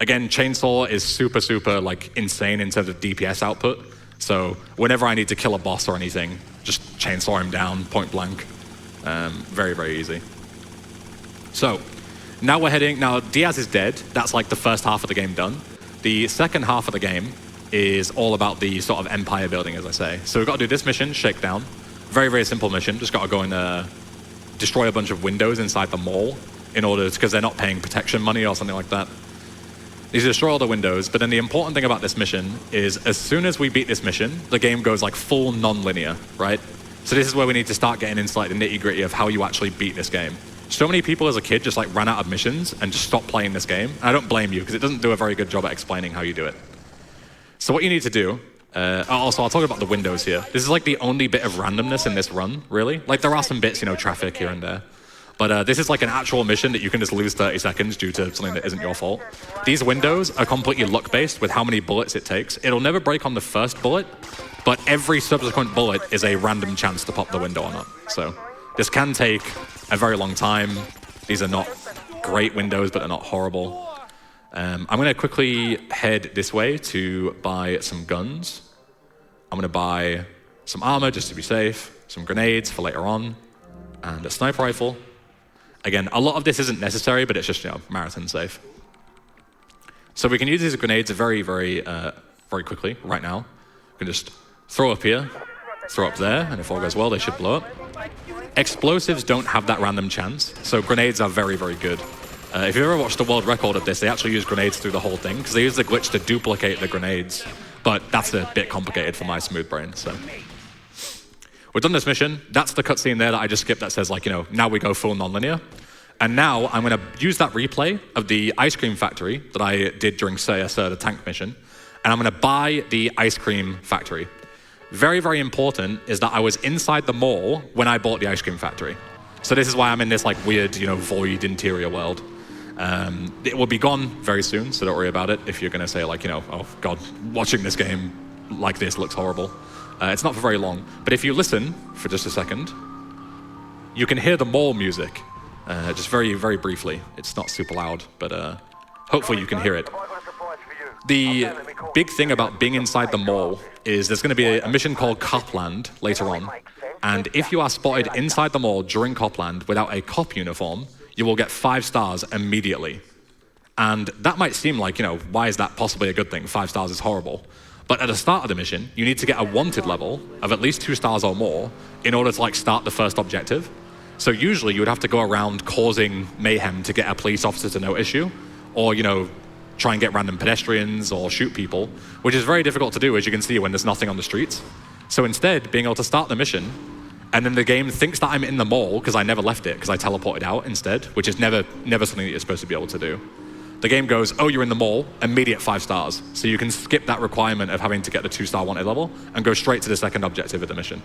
Again, chainsaw is super, super like insane in terms of DPS output. So whenever I need to kill a boss or anything, just chainsaw him down, point blank. Very, very easy. So now Diaz is dead. That's like the first half of the game done. The second half of the game is all about the sort of empire building, as I say. So we've got to do this mission, Shakedown. Very, very simple mission. Just got to go and destroy a bunch of windows inside the mall because they're not paying protection money or something like that. You destroy all the windows, but then the important thing about this mission is as soon as we beat this mission, the game goes like full non-linear, right? So this is where we need to start getting into like the nitty-gritty of how you actually beat this game. So many people as a kid just like ran out of missions and just stopped playing this game. And I don't blame you because it doesn't do a very good job at explaining how you do it. So what you need to do, also I'll talk about the windows here. This is like the only bit of randomness in this run, really. Like there are some bits, traffic here and there. But this is like an actual mission that you can just lose 30 seconds due to something that isn't your fault. These windows are completely luck-based with how many bullets it takes. It'll never break on the first bullet, but every subsequent bullet is a random chance to pop the window or not. So this can take a very long time. These are not great windows, but they're not horrible. I'm going to quickly head this way to buy some guns. I'm going to buy some armor just to be safe, some grenades for later on, and a sniper rifle. Again, a lot of this isn't necessary, but it's just, marathon safe. So we can use these grenades very, very, very quickly right now. We can just throw up here, throw up there, and if all goes well, they should blow up. Explosives don't have that random chance, so grenades are very, very good. If you've ever watched the world record of this, they actually use grenades through the whole thing, because they use the glitch to duplicate the grenades, but that's a bit complicated for my smooth brain, so. We've done this mission. That's the cutscene there that I just skipped that says, now we go full non-linear. And now I'm going to use that replay of the ice cream factory that I did during the tank mission, and I'm going to buy the ice cream factory. Very, very important is that I was inside the mall when I bought the ice cream factory. So this is why I'm in this weird, void interior world. It will be gone very soon, so don't worry about it if you're going to say oh God, watching this game like this looks horrible. It's not for very long, but if you listen for just a second, you can hear the mall music, just very, very briefly. It's not super loud, but hopefully you can hear it. The big thing about being inside the mall is there's going to be a mission called Copland later on, and if you are spotted inside the mall during Copland without a cop uniform, you will get 5 stars immediately. And that might seem like, why is that possibly a good thing? 5 stars is horrible. But at the start of the mission, you need to get a wanted level of at least 2 stars or more in order to start the first objective. So usually you would have to go around causing mayhem to get a police officer to notice you, or try and get random pedestrians or shoot people, which is very difficult to do, as you can see, when there's nothing on the streets. So instead, being able to start the mission, and then the game thinks that I'm in the mall because I never left it because I teleported out instead, which is never something that you're supposed to be able to do. The game goes, oh, you're in the mall, immediate 5 stars. So you can skip that requirement of having to get the 2-star wanted level and go straight to the second objective of the mission.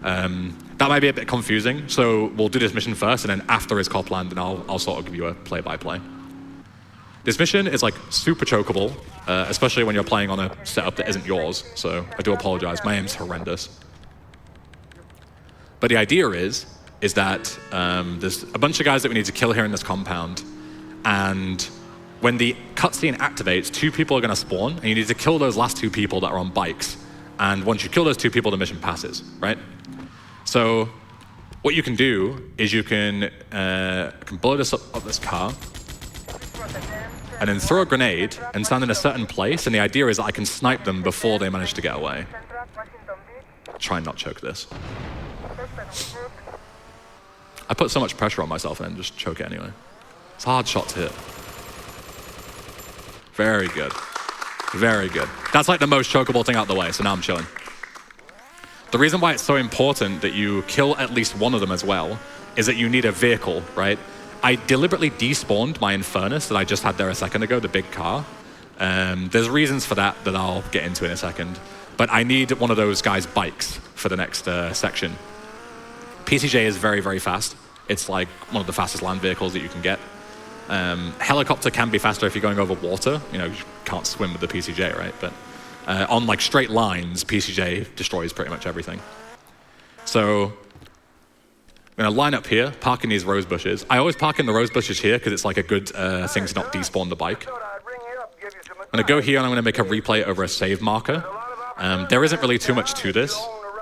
That might be a bit confusing, so we'll do this mission first, and then after his copland, then I'll sort of give you a play-by-play. This mission is like super chokeable, especially when you're playing on a setup that isn't yours, so I do apologize, my aim's horrendous. But the idea is that there's a bunch of guys that we need to kill here in this compound, and when the cutscene activates, 2 people are going to spawn, and you need to kill those last 2 people that are on bikes. And once you kill those 2 people, the mission passes, right? So what you can do is you can blow this up this car, and then throw a grenade and stand in a certain place, and the idea is that I can snipe them before they manage to get away. Try and not choke this. I put so much pressure on myself and then just choke it anyway. It's a hard shot to hit. Very good. Very good. That's like the most chokeable thing out the way, so now I'm chilling. The reason why it's so important that you kill at least one of them as well is that you need a vehicle, right? I deliberately despawned my Infernus that I just had there a second ago, the big car. There's reasons for that I'll get into in a second. But I need one of those guys' bikes for the next section. PCJ is very, very fast. It's like one of the fastest land vehicles that you can get. Helicopter can be faster if you're going over water. You know, you can't swim with the PCJ, right? But on like straight lines, PCJ destroys pretty much everything. So I'm gonna line up here, park in these rose bushes. I always park in the rose bushes here because it's like a good thing to not despawn the bike. I'm gonna go here and I'm gonna make a replay over a save marker. There isn't really too much to this.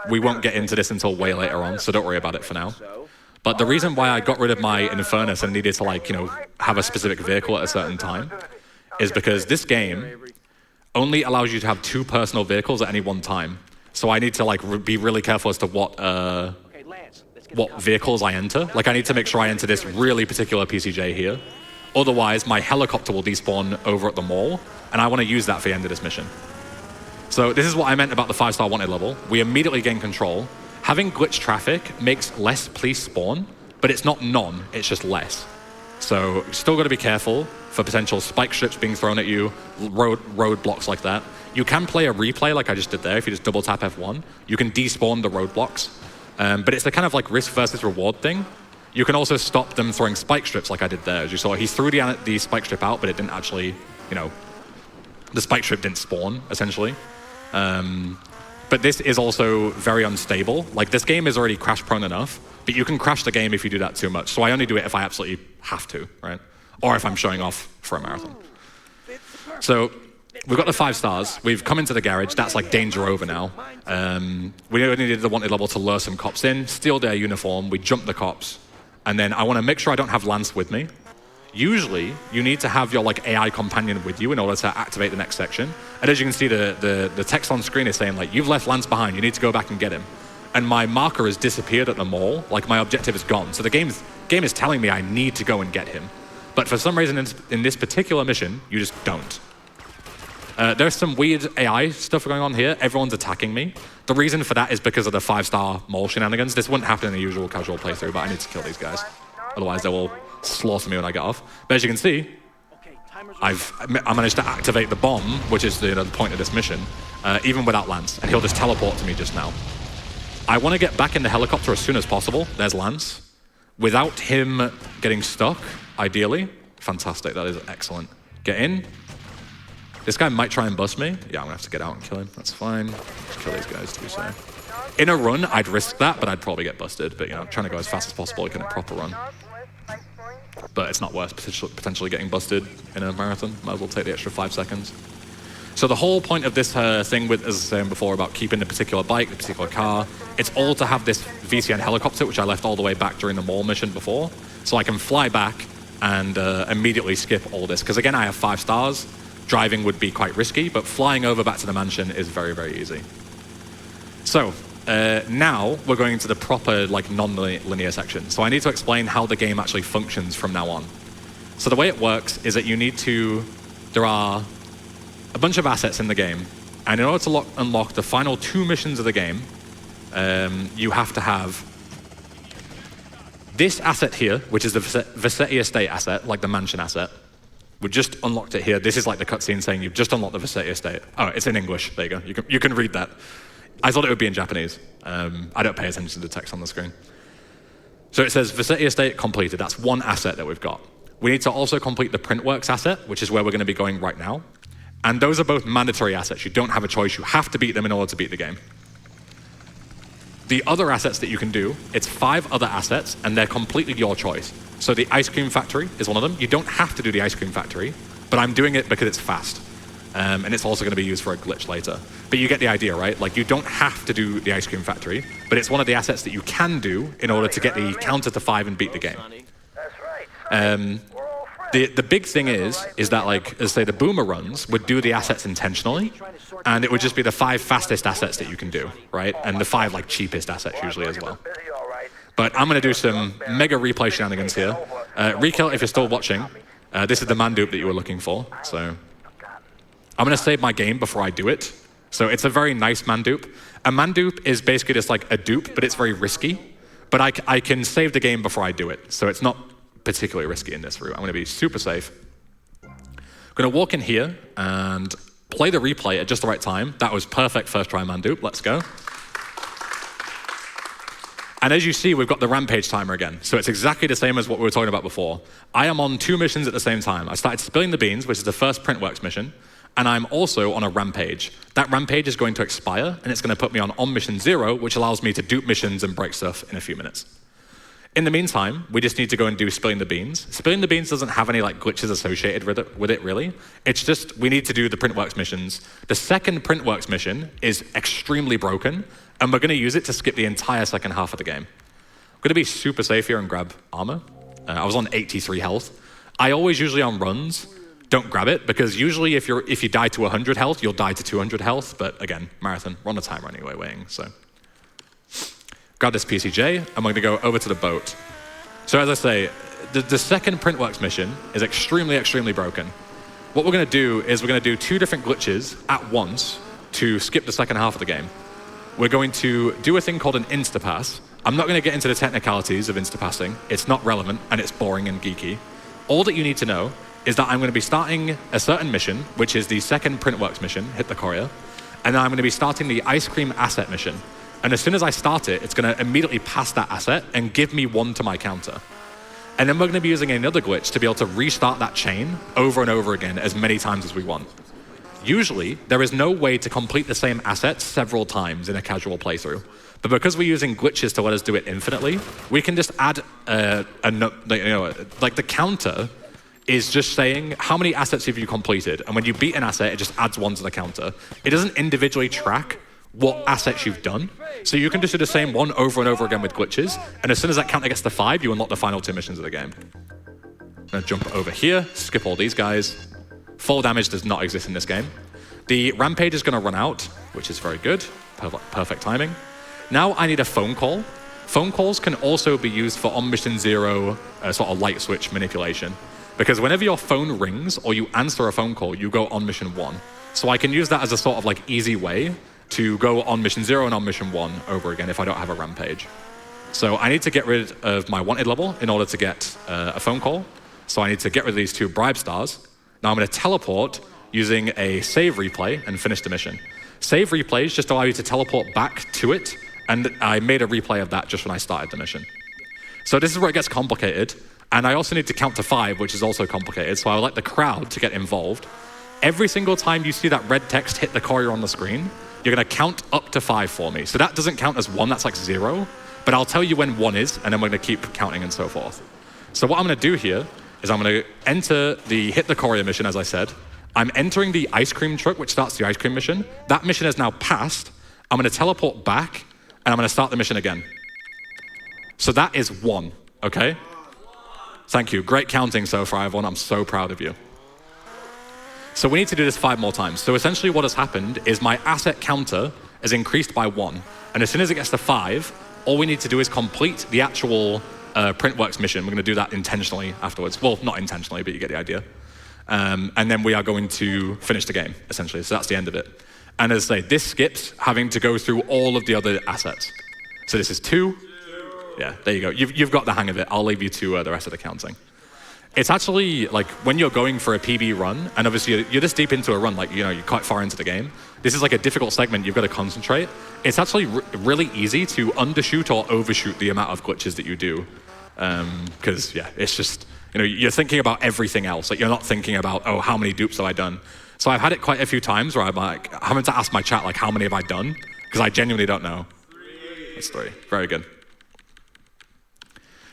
We won't get into this until way later on, so don't worry about it for now. But the reason why I got rid of my Infernus and needed to, like, you know, have a specific vehicle at a certain time is because this game only allows you to have 2 personal vehicles at any one time. So I need to, like, be really careful as to what vehicles I enter. Like, I need to make sure I enter this really particular PCJ here. Otherwise, my helicopter will despawn over at the mall, and I want to use that for the end of this mission. So this is what I meant about the 5-star wanted level. We immediately gain control. Having glitch traffic makes less police spawn, but it's not none, it's just less. So still got to be careful for potential spike strips being thrown at you, roadblocks like that. You can play a replay like I just did there. If you just double tap F1, you can despawn the roadblocks. But it's the kind of like risk versus reward thing. You can also stop them throwing spike strips like I did there. As you saw, he threw the spike strip out, but it didn't actually, you know, the spike strip didn't spawn, essentially. But this is also very unstable. Like, this game is already crash prone enough, but you can crash the game if you do that too much. So I only do it if I absolutely have to, right? Or if I'm showing off for a marathon. So we've got the 5 stars. We've come into the garage. That's like danger over now. We only needed the wanted level to lure some cops in, steal their uniform. We jump the cops. And then I want to make sure I don't have Lance with me. Usually, you need to have your like AI companion with you in order to activate the next section. And as you can see, the text on screen is saying like, you've left Lance behind, you need to go back and get him. And my marker has disappeared at the mall, like my objective is gone. So the game is telling me I need to go and get him. But for some reason in this particular mission, you just don't. There's some weird AI stuff going on here. Everyone's attacking me. The reason for that is because of the 5-star mall shenanigans. This wouldn't happen in a usual casual playthrough, but I need to kill these guys. Otherwise, they will slaughter me when I get off. But as you can see, I managed to activate the bomb, which is the point of this mission, even without Lance. And he'll just teleport to me just now. I want to get back in the helicopter as soon as possible. There's Lance. Without him getting stuck, ideally. Fantastic, that is excellent. Get in. This guy might try and bust me. Yeah, I'm gonna have to get out and kill him. That's fine. Just kill these guys, to be fair. In a run, I'd risk that, but I'd probably get busted. But, you know, I'm trying to go as fast as possible like in a proper run. But it's not worth potentially getting busted in a marathon. Might as well take the extra 5 seconds. So the whole point of this thing with, as I was saying before, about keeping the particular bike, the particular car, it's all to have this VCN helicopter, which I left all the way back during the mall mission before. So I can fly back and immediately skip all this. Because again, I have 5 stars. Driving would be quite risky, but flying over back to the mansion is very, very easy. So now we're going into the proper like non-linear section. So I need to explain how the game actually functions from now on. So the way it works is that there are a bunch of assets in the game, and in order to unlock the final 2 missions of the game, you have to have this asset here, which is the Vassetti Estate asset, like the mansion asset. We just unlocked it here. This is like the cutscene saying you've just unlocked the Vassetti Estate. Oh, it's in English. There you go. You can read that. I thought it would be in Japanese. I don't pay attention to the text on the screen. So it says vicinity estate completed. That's one asset that we've got. We need to also complete the printworks asset, which is where we're going to be going right now. And those are both mandatory assets. You don't have a choice. You have to beat them in order to beat the game. The other assets that you can do, it's 5 other assets, and they're completely your choice. So the ice cream factory is one of them. You don't have to do the ice cream factory, but I'm doing it because it's fast. And it's also going to be used for a glitch later. But you get the idea, right? Like, you don't have to do the ice cream factory, but it's one of the assets that you can do in order to get the counter to 5 and beat the game. The big thing is that, like, as say the boomer runs would do the assets intentionally, and it would just be the 5 fastest assets that you can do, right? And the 5 like cheapest assets usually as well. But I'm going to do some mega replay shenanigans here. Rikel, if you're still watching, this is the man dupe that you were looking for. So I'm going to save my game before I do it. So it's a very nice man dupe. A man dupe is basically just like a dupe, but it's very risky. But I can save the game before I do it. So it's not particularly risky in this route. I'm going to be super safe. I'm going to walk in here and play the replay at just the right time. That was perfect first try man dupe. Let's go. And as you see, we've got the rampage timer again. So it's exactly the same as what we were talking about before. I am on 2 missions at the same time. I started spilling the beans, which is the first printworks mission, and I'm also on a rampage. That rampage is going to expire, and it's going to put me on mission 0, which allows me to dupe missions and break stuff in a few minutes. In the meantime, we just need to go and do spilling the beans. Spilling the beans doesn't have any like glitches associated with it really. It's just we need to do the printworks missions. The second printworks mission is extremely broken, and we're going to use it to skip the entire second half of the game. I'm going to be super safe here and grab armor. I was on 83 health. I always usually on runs don't grab it, because usually if you die to 100 health, you'll die to 200 health. But again, marathon, we're on a timer anyway, waiting. So grab this PCJ, and we're going to go over to the boat. So as I say, the second printworks mission is extremely, extremely broken. What we're going to do is we're going to do 2 different glitches at once to skip the second half of the game. We're going to do a thing called an instapass. I'm not going to get into the technicalities of instapassing. It's not relevant, and it's boring and geeky. All that you need to know is that I'm going to be starting a certain mission, which is the second printworks mission, hit the courier, and then I'm going to be starting the ice cream asset mission. And as soon as I start it, it's going to immediately pass that asset and give me 1 to my counter. And then we're going to be using another glitch to be able to restart that chain over and over again as many times as we want. Usually, there is no way to complete the same asset several times in a casual playthrough. But because we're using glitches to let us do it infinitely, we can just add like the counter is just saying how many assets have you completed. And when you beat an asset, it just adds 1 to the counter. It doesn't individually track what assets you've done. So you can just do the same one over and over again with glitches. And as soon as that counter gets to 5, you unlock the final 2 missions of the game. I'm going to jump over here, skip all these guys. Fall damage does not exist in this game. The rampage is going to run out, which is very good. Perfect timing. Now I need a phone call. Phone calls can also be used for on mission 0 sort of light switch manipulation. Because whenever your phone rings or you answer a phone call, you go on mission 1. So I can use that as a sort of like easy way to go on mission 0 and on mission 1 over again if I don't have a rampage. So I need to get rid of my wanted level in order to get a phone call. So I need to get rid of these 2 bribe stars. Now I'm going to teleport using a save replay and finish the mission. Save replays just allow you to teleport back to it, and I made a replay of that just when I started the mission. So this is where it gets complicated, and I also need to count to 5, which is also complicated, so I would like the crowd to get involved. Every single time you see that red text hit the courier on the screen, you're going to count up to 5 for me. So that doesn't count as 1, that's like 0, but I'll tell you when 1 is, and then we're going to keep counting and so forth. So what I'm going to do here is I'm going to enter the hit the courier mission, as I said. I'm entering the ice cream truck, which starts the ice cream mission. That mission has now passed. I'm going to teleport back, and I'm going to start the mission again. So that is 1, okay? Thank you. Great counting so far, everyone. I'm so proud of you. So we need to do this 5 more times. So essentially what has happened is my asset counter is increased by 1. And as soon as it gets to 5, all we need to do is complete the actual printworks mission. We're going to do that intentionally afterwards. Well, not intentionally, but you get the idea. And then we are going to finish the game, essentially. So that's the end of it. And as I say, this skips having to go through all of the other assets. So this is 2. Yeah, there you go. You've got the hang of it. I'll leave you to the rest of the counting. It's actually like when you're going for a PB run, and obviously you're this deep into a run, like you're quite far into the game. This is like a difficult segment. You've got to concentrate. It's actually really easy to undershoot or overshoot the amount of glitches that you do, because yeah, it's just you're thinking about everything else. Like you're not thinking about how many dupes have I done. So I've had it quite a few times where I'm like having to ask my chat like how many have I done, because I genuinely don't know. 3. That's 3. Very good.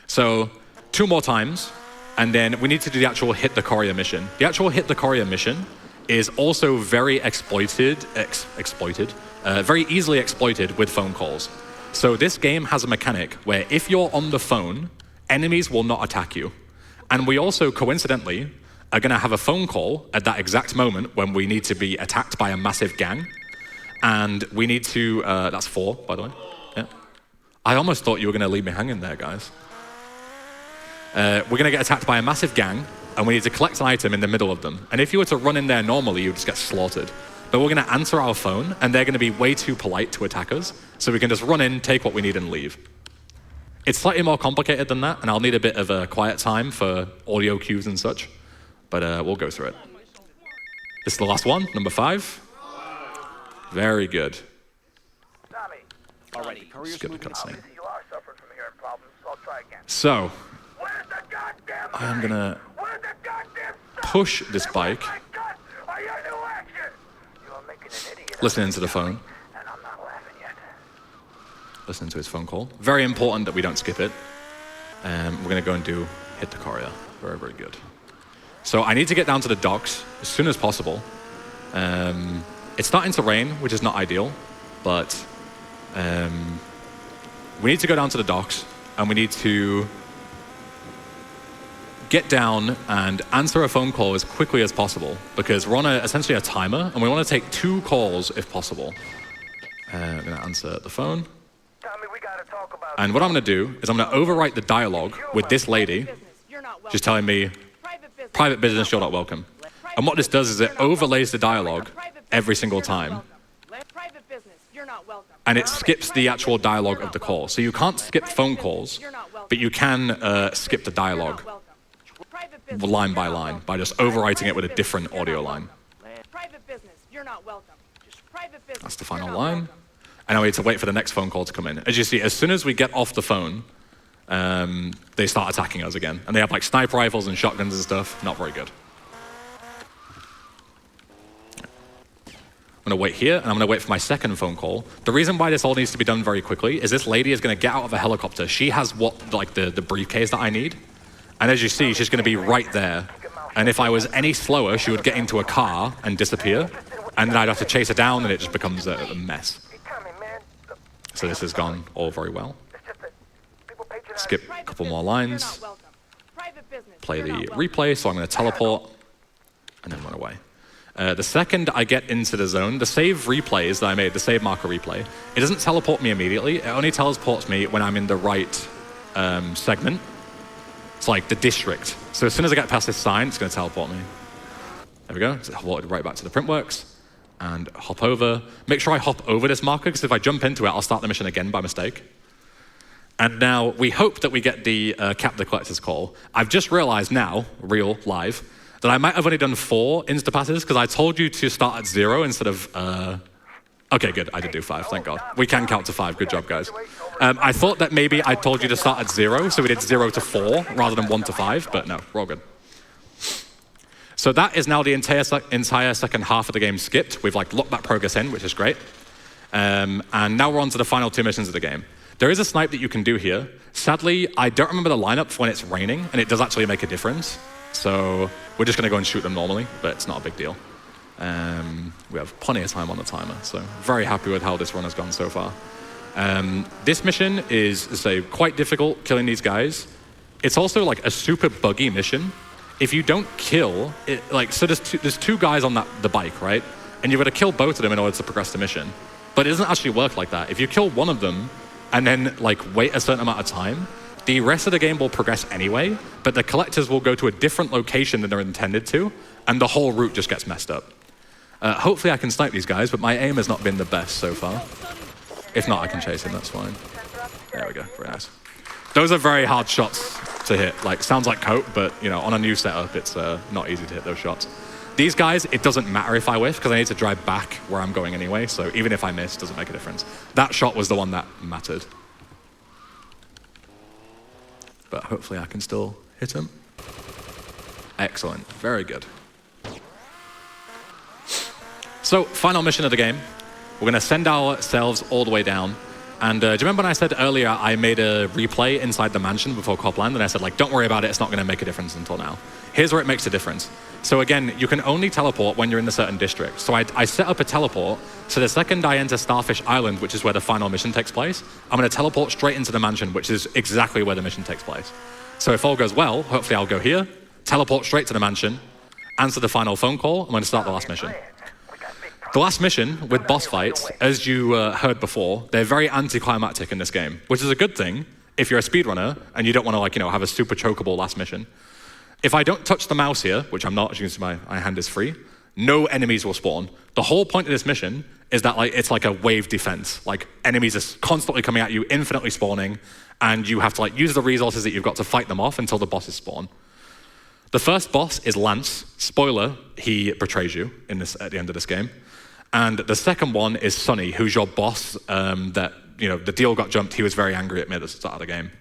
So 2 more times. And then we need to do the actual hit the courier mission. The actual hit the courier mission is also very very easily exploited with phone calls. So this game has a mechanic where if you're on the phone, enemies will not attack you. And we also, coincidentally, are going to have a phone call at that exact moment when we need to be attacked by a massive gang. And we need to, that's 4, by the way. Yeah. I almost thought you were going to leave me hanging there, guys. We're going to get attacked by a massive gang, and we need to collect an item in the middle of them. And if you were to run in there normally, you'd just get slaughtered. But we're going to answer our phone, and they're going to be way too polite to attack us, so we can just run in, take what we need, and leave. It's slightly more complicated than that, and I'll need a bit of a quiet time for audio cues and such, but we'll go through it. This is the last one, number 5. Very good. Skip the cutscene. So, I'm gonna push this bike, listening to the phone, listening to his phone call. Very important that we don't skip it. We're gonna go and do hit the courier. Very, very good. So I need to get down to the docks as soon as possible. It's starting to rain, which is not ideal, but we need to go down to the docks, and we need to get down and answer a phone call as quickly as possible, because we're on essentially a timer, and we want to take 2 calls if possible. I'm going to answer the phone. And what I'm going to do is I'm going to overwrite the dialogue with this lady, just telling me, private business, you're not welcome. And what this does is it overlays the dialogue every single time, and it skips the actual dialogue of the call. So you can't skip phone calls, but you can skip the dialogue line by line by just overwriting it with a different audio line. That's the final line. And now we need to wait for the next phone call to come in. As you see, as soon as we get off the phone, they start attacking us again. And they have like sniper rifles and shotguns and stuff. Not very good. I'm going to wait here, and I'm going to wait for my second phone call. The reason why this all needs to be done very quickly is this lady is going to get out of a helicopter. She has the briefcase that I need. And as you see, she's going to be right there. And if I was any slower, she would get into a car and disappear. And then I'd have to chase her down, and it just becomes a mess. So this has gone all very well. Skip a couple more lines. Play the replay, so I'm going to teleport, and then run away. The second I get into the zone, the save replays that I made, the save marker replay, it doesn't teleport me immediately. It only teleports me when I'm in the right segment. It's like the district. So as soon as I get past this sign, it's going to teleport me. There we go. It's teleported right back to the printworks. And hop over. Make sure I hop over this marker, because if I jump into it, I'll start the mission again by mistake. And now we hope that we get the Cap the Collector's call. I've just realized now, real live, that I might have only done 4 insta-passes, because I told you to start at 0 instead of... Okay, good. I did do 5, thank God. We can count to 5. Good job, guys. I thought that maybe I told you to start at 0, so we did 0 to 4 rather than 1 to 5, but no, we're all good. So that is now the entire second half of the game skipped. We've locked that progress in, which is great. And now we're on to the final 2 missions of the game. There is a snipe that you can do here. Sadly, I don't remember the lineup for when it's raining, and it does actually make a difference. So we're just going to go and shoot them normally, but it's not a big deal. We have plenty of time on the timer, so very happy with how this run has gone so far. This mission is, say, quite difficult, killing these guys. It's also a super buggy mission. If you don't kill, so there's 2 guys on the bike, right? And you've got to kill both of them in order to progress the mission. But it doesn't actually work like that. If you kill one of them and then wait a certain amount of time, the rest of the game will progress anyway, but the collectors will go to a different location than they're intended to, and the whole route just gets messed up. Hopefully I can snipe these guys, but my aim has not been the best so far. If not, I can chase him, that's fine. There we go, very nice. Those are very hard shots to hit. Like, sounds like cope, but you know, on a new setup, it's not easy to hit those shots. These guys, it doesn't matter if I whiff because I need to drive back where I'm going anyway. So even if I miss, it doesn't make a difference. That shot was the one that mattered. But hopefully I can still hit him. Excellent, very good. So, final mission of the game. We're gonna send ourselves all the way down. And do you remember when I said earlier I made a replay inside the mansion before Copland? And I said, like, don't worry about it, it's not gonna make a difference until now. Here's where it makes a difference. So again, you can only teleport when you're in a certain district. So I set up a teleport, so the second I enter Starfish Island, which is where the final mission takes place, I'm gonna teleport straight into the mansion, which is exactly where the mission takes place. So if all goes well, hopefully I'll go here, teleport straight to the mansion, answer the final phone call, I'm gonna start the last mission. The last mission with boss fights, as you heard before, they're very anticlimactic in this game, which is a good thing if you're a speedrunner and you don't want to, like, you know, have a super chokeable last mission. If I don't touch the mouse here, which I'm not, as you can see my hand is free, no enemies will spawn. The whole point of this mission is that, like, it's like a wave defense. Like, enemies are constantly coming at you, infinitely spawning, and you have to, like, use the resources that you've got to fight them off until the bosses spawn. The first boss is Lance. Spoiler, he betrays you at the end of this game. And the second one is Sonny, who's your boss that, you know, the deal got jumped. He was very angry at me at the start of the game.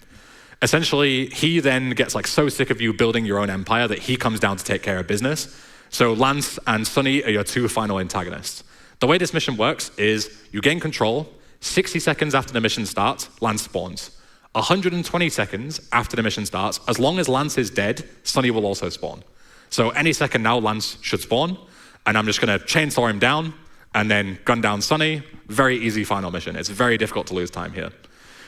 Essentially, he then gets, like, so sick of you building your own empire that he comes down to take care of business. So Lance and Sonny are your two final antagonists. The way this mission works is you gain control, 60 seconds after the mission starts, Lance spawns. 120 seconds after the mission starts, as long as Lance is dead, Sonny will also spawn. So any second now, Lance should spawn, and I'm just gonna chainsaw him down, and then gun down Sonny. Very easy final mission. It's very difficult to lose time here.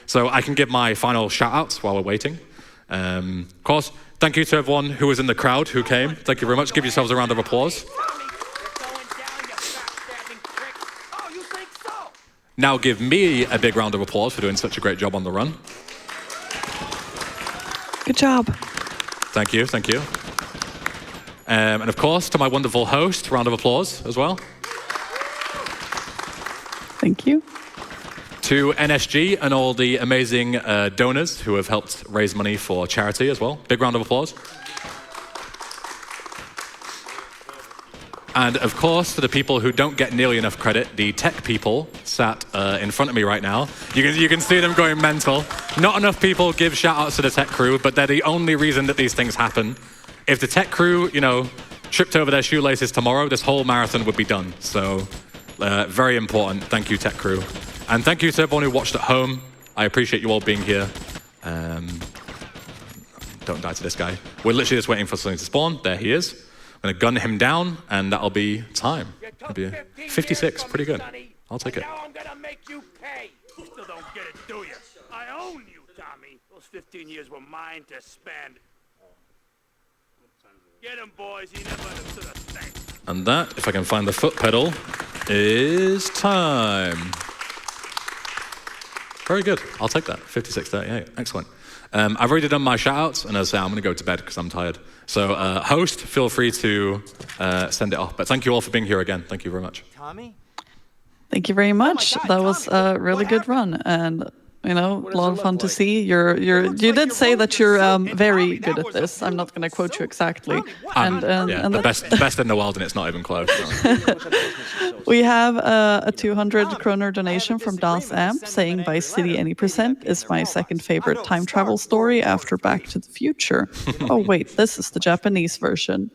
So I can give my final shout-outs while we're waiting. Of course, thank you to everyone who was in the crowd who came. Thank you very much. Give yourselves a round of applause. Now give me a big round of applause for doing such a great job on the run. Good job. Thank you, thank you. And of course, to my wonderful host, round of applause as well. Thank you. To NSG and all the amazing donors who have helped raise money for charity as well. Big round of applause. And of course, to the people who don't get nearly enough credit, the tech people sat in front of me right now. You can see them going mental. Not enough people give shout outs to the tech crew, but they're the only reason that these things happen. If the tech crew, you know, tripped over their shoelaces tomorrow, this whole marathon would be done. So very important. Thank you, tech crew. And thank you to everyone who watched at home. I appreciate you all being here. Don't die to this guy. We're literally just waiting for something to spawn. There he is. I'm gonna gun him down, and that'll be time. It'll be 56, pretty good. I'll take it. Now I'm gonna make you pay. You still don't get it, do you? I own you, Tommy. Those 15 years were mine to spend. Get him, boys. He never understood a thing. And that, if I can find the foot pedal, is time. Very good. I'll take that. 56:38. Excellent. I've already done my shout-outs, and as I say, I'm going to go to bed because I'm tired. So, host, feel free to send it off. But thank you all for being here again. Thank you very much. Tommy? Thank you very much. Oh my God, That was Tommy, a really good run, and you know, a lot of fun to like? see. You did say that you're very good at this. I'm not going to quote you exactly. Yeah, And the best in the world, and it's not even close. we have a 200 kroner donation from Das Amp saying Vice City Any Percent is my second favorite time travel story after Back to the Future. Oh wait, this is the Japanese version.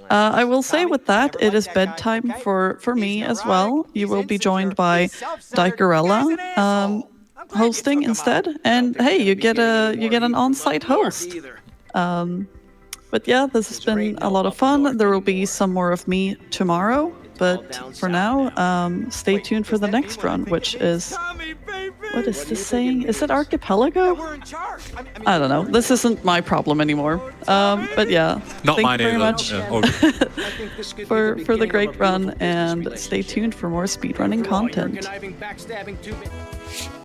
I will say with that, it is bedtime for me as well. You will be joined by Dikerella hosting instead, and hey, you get an on-site host. But yeah, this has been a lot of fun. There will be some more of me tomorrow, but for now, stay tuned for the next run, which is, what is this saying? Is it Archipelago? I don't know. This isn't my problem anymore. But yeah, Not thank mine you very either. much Yeah, for the great run, and stay tuned for more speedrunning content.